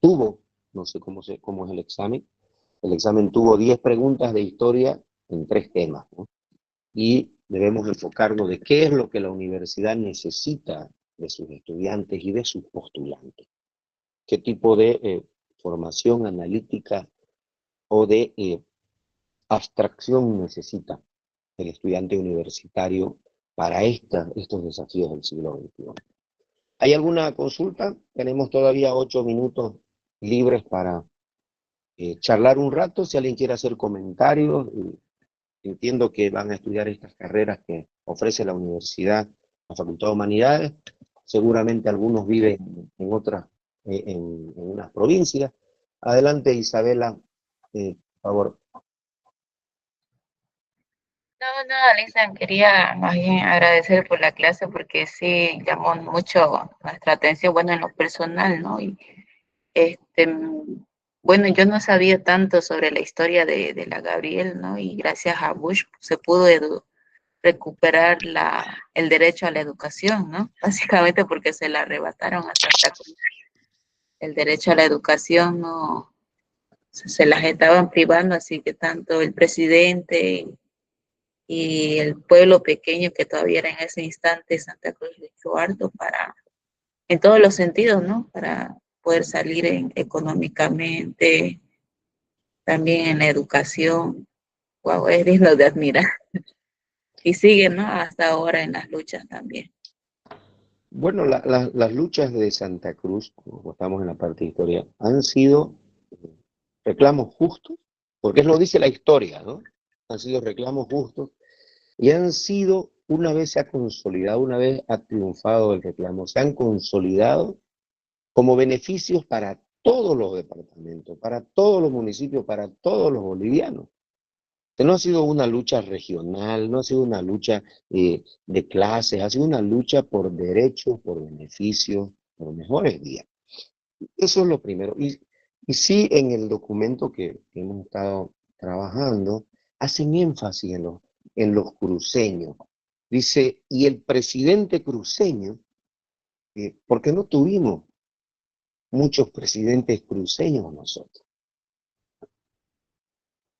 Speaker 1: tuvo, no sé cómo es el examen tuvo 10 preguntas de historia en 3 temas, ¿no? Y debemos enfocarnos de qué es lo que la universidad necesita de sus estudiantes y de sus postulantes, qué tipo de formación analítica o de abstracción necesita el estudiante universitario para estos desafíos del siglo XXI. ¿Hay alguna consulta? Tenemos todavía 8 minutos libres para charlar un rato. Si alguien quiere hacer comentarios, entiendo que van a estudiar estas carreras que ofrece la universidad, la Facultad de Humanidades. Seguramente algunos viven en otras, en unas provincias. Adelante, Isabela, por favor.
Speaker 2: No, Alisa, quería más bien agradecer por la clase porque sí llamó mucho nuestra atención, bueno, en lo personal, ¿no? Y bueno, yo no sabía tanto sobre la historia de la Gabriel, ¿no? Y gracias a Bush se pudo recuperar el derecho a la educación, ¿no? Básicamente porque se la arrebataron a Santa Cruz. El derecho a la educación no se las estaban privando, así que tanto el presidente y el pueblo pequeño que todavía era en ese instante Santa Cruz luchó harto para, en todos los sentidos, ¿no? Para poder salir económicamente, también en la educación. Wow, es digno de admirar. Y sigue, ¿no? Hasta ahora en las luchas también.
Speaker 1: Bueno, las luchas de Santa Cruz, como estamos en la parte de historia, han sido reclamos justos, porque eso lo dice la historia, ¿no? Han sido reclamos justos y han sido, una vez se ha consolidado, una vez ha triunfado el reclamo, se han consolidado como beneficios para todos los departamentos, para todos los municipios, para todos los bolivianos. Que no ha sido una lucha regional, no ha sido una lucha de clases, ha sido una lucha por derechos, por beneficios, por mejores días. Eso es lo primero. Y sí, en el documento que hemos estado trabajando, hacen énfasis en los cruceños. Dice, y el presidente cruceño, porque no tuvimos muchos presidentes cruceños nosotros.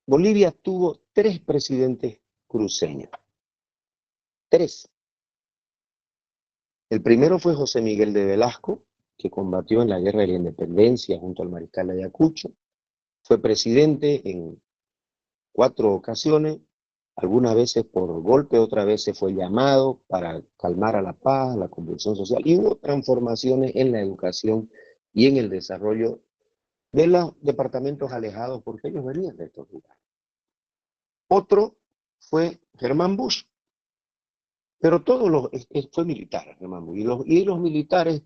Speaker 1: Bolivia tuvo 3 presidentes cruceños. 3. El primero fue José Miguel de Velasco, que combatió en la Guerra de la Independencia junto al mariscal Ayacucho. Fue presidente en 4 ocasiones, algunas veces por golpe, otras veces fue llamado para calmar a la paz, la convulsión social, y hubo transformaciones en la educación y en el desarrollo de los departamentos alejados, porque ellos venían de estos lugares. Otro fue Germán Busch, pero fue militar, Germán Busch, y los militares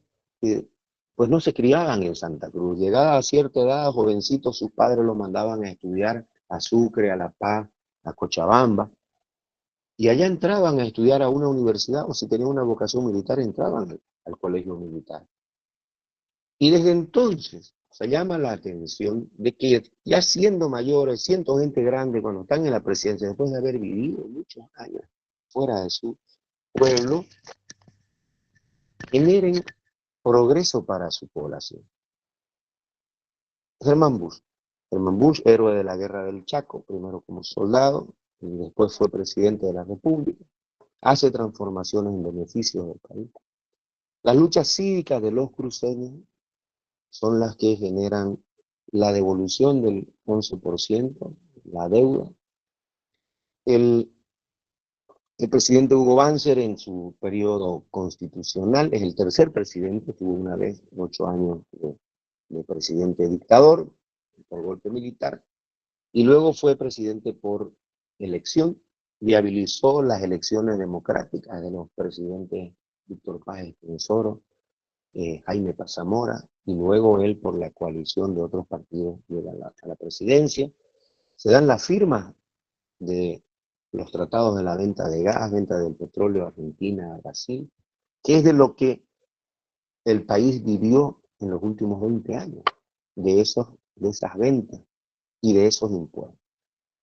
Speaker 1: pues no se criaban en Santa Cruz. Llegada a cierta edad, jovencitos, sus padres los mandaban a estudiar a Sucre, a La Paz, a Cochabamba, y allá entraban a estudiar a una universidad, o si tenían una vocación militar, entraban al colegio militar. Y desde entonces se llama la atención de que ya siendo mayores, siendo gente grande, cuando están en la presidencia, después de haber vivido muchos años fuera de su pueblo, generen progreso para su población. Germán Busch. Germán Busch, héroe de la Guerra del Chaco, primero como soldado, y después fue presidente de la República, hace transformaciones en beneficio del país. Las luchas cívicas de los cruceños son las que generan la devolución del 11%, la deuda. El presidente Hugo Banzer en su periodo constitucional es el tercer presidente, tuvo una vez 8 años de presidente dictador, por golpe militar, y luego fue presidente por elección, viabilizó las elecciones democráticas de los presidentes Víctor Paz Estenssoro, Jaime Paz Zamora, y luego él por la coalición de otros partidos llega a la presidencia. Se dan las firmas de los tratados de la venta de gas, venta del petróleo a Argentina, a Brasil, que es de lo que el país vivió en los últimos 20 años, de esas ventas y de esos impuestos.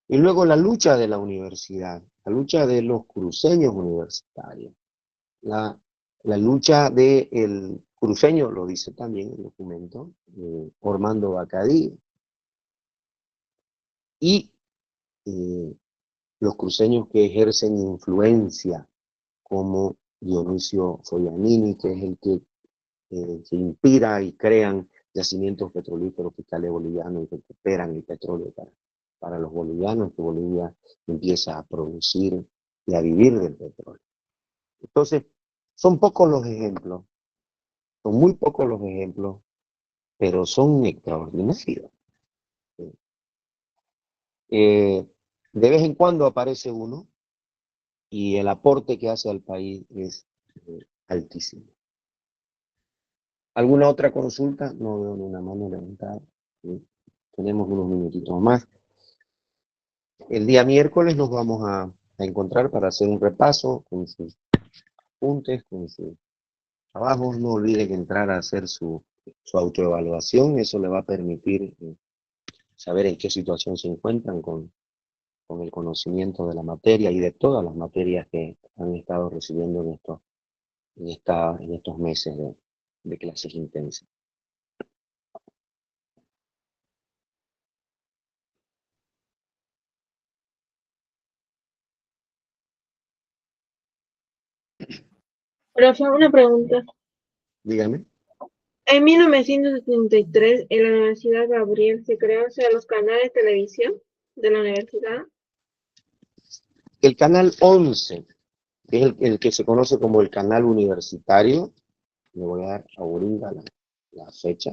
Speaker 1: Y luego la lucha de la universidad, la lucha de los cruceños universitarios, la lucha del cruceño, lo dice también el documento, Ormando Bacadí, y los cruceños que ejercen influencia, como Dionisio Foglianini, que es el que se inspira y crean yacimientos petrolíferos fiscales bolivianos y que recuperan el petróleo para los bolivianos, que Bolivia empieza a producir y a vivir del petróleo. Entonces, son pocos los ejemplos, son muy pocos los ejemplos, pero son extraordinarios. De vez en cuando aparece uno y el aporte que hace al país es altísimo. ¿Alguna otra consulta? No veo ni una mano levantada. Sí. Tenemos unos minutitos más. El día miércoles nos vamos a encontrar para hacer un repaso con sus apuntes, con sus trabajos. No olviden entrar a hacer su autoevaluación. Eso le va a permitir saber en qué situación se encuentran con el conocimiento de la materia y de todas las materias que han estado recibiendo en estos meses de clases intensas.
Speaker 4: Rafa, una pregunta.
Speaker 1: Dígame.
Speaker 4: En 1973, en la Universidad Gabriel se crearon, o sea, los canales de televisión de la universidad.
Speaker 1: El canal 11, que es el que se conoce como el canal universitario, le voy a dar ahorita la fecha,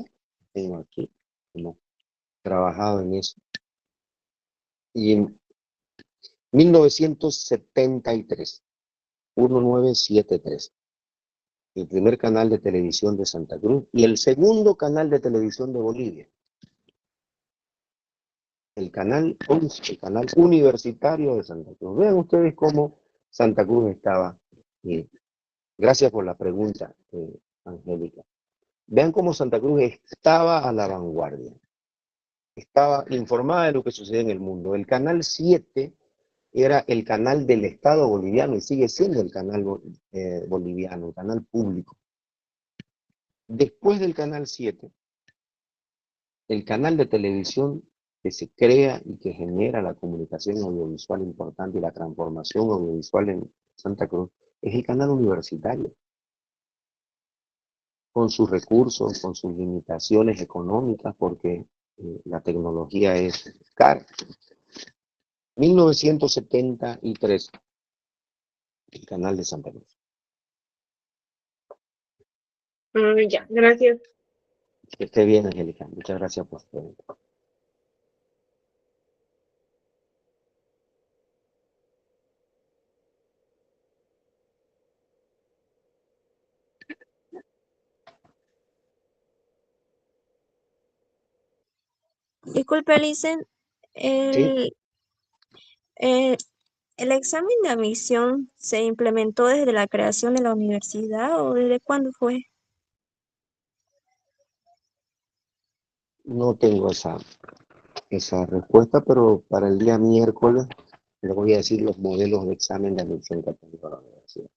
Speaker 1: tengo aquí, hemos trabajado en eso. Y en 1973, 1973, el primer canal de televisión de Santa Cruz y el segundo canal de televisión de Bolivia. El canal 11, el canal universitario de Santa Cruz. Vean ustedes cómo Santa Cruz estaba. Gracias por la pregunta, Angélica. Vean cómo Santa Cruz estaba a la vanguardia. Estaba informada de lo que sucede en el mundo. El canal 7 era el canal del Estado boliviano y sigue siendo el canal boliviano, el canal público. Después del canal 7, el canal de televisión que se crea y que genera la comunicación audiovisual importante y la transformación audiovisual en Santa Cruz es el canal universitario, con sus recursos, con sus limitaciones económicas, porque la tecnología es cara. 1973, el canal de Santa Cruz.
Speaker 4: Ya, gracias.
Speaker 1: Que esté bien, Angélica. Muchas gracias por su pregunta.
Speaker 5: Disculpe, Licen,
Speaker 1: ¿Sí?
Speaker 5: eh, ¿el examen de admisión se implementó desde la creación de la universidad o desde cuándo fue?
Speaker 1: No tengo esa respuesta, pero para el día miércoles le voy a decir los modelos de examen de admisión que tengo a la universidad.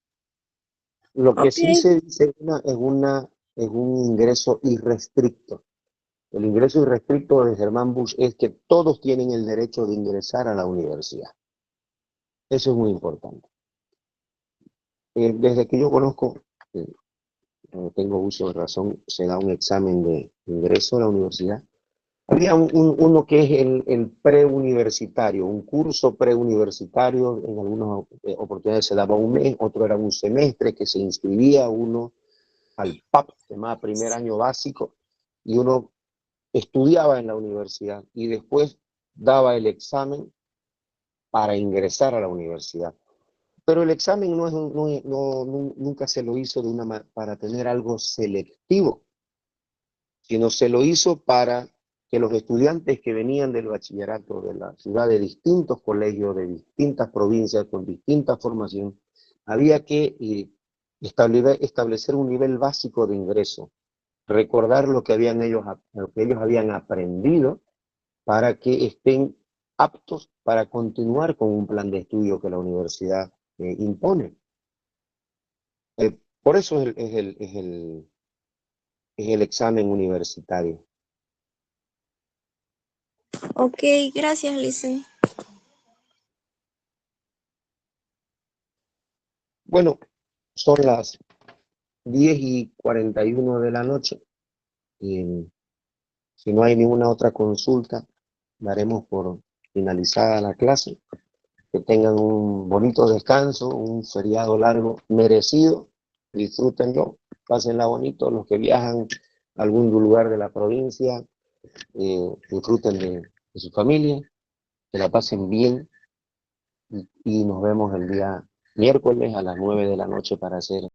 Speaker 1: Lo que
Speaker 5: Ok,
Speaker 1: sí se dice es un ingreso irrestricto. El ingreso irrestricto de Germán Bush es que todos tienen el derecho de ingresar a la universidad. Eso es muy importante. Desde que yo conozco, no tengo uso de razón, se da un examen de ingreso a la universidad. Había uno que es el preuniversitario, un curso preuniversitario, en algunas oportunidades se daba un mes, otro era un semestre que se inscribía uno al PAP, que se llamaba primer año básico, y uno estudiaba en la universidad y después daba el examen para ingresar a la universidad. Pero el examen nunca se lo hizo para tener algo selectivo, sino se lo hizo para que los estudiantes que venían del bachillerato de la ciudad, de distintos colegios, de distintas provincias, con distinta formación, había que establecer un nivel básico de ingreso, recordar lo que ellos habían aprendido para que estén aptos para continuar con un plan de estudio que la universidad impone. Por eso es el examen universitario.
Speaker 5: ok, gracias, Licen.
Speaker 1: Bueno, son las 10:41 de la noche y si no hay ninguna otra consulta, daremos por finalizada la clase. Que tengan un bonito descanso, un feriado largo merecido, disfrútenlo, pásenla bonito. Los que viajan a algún lugar de la provincia, disfruten de su familia, que la pasen bien y nos vemos el día miércoles a las 9 de la noche para hacer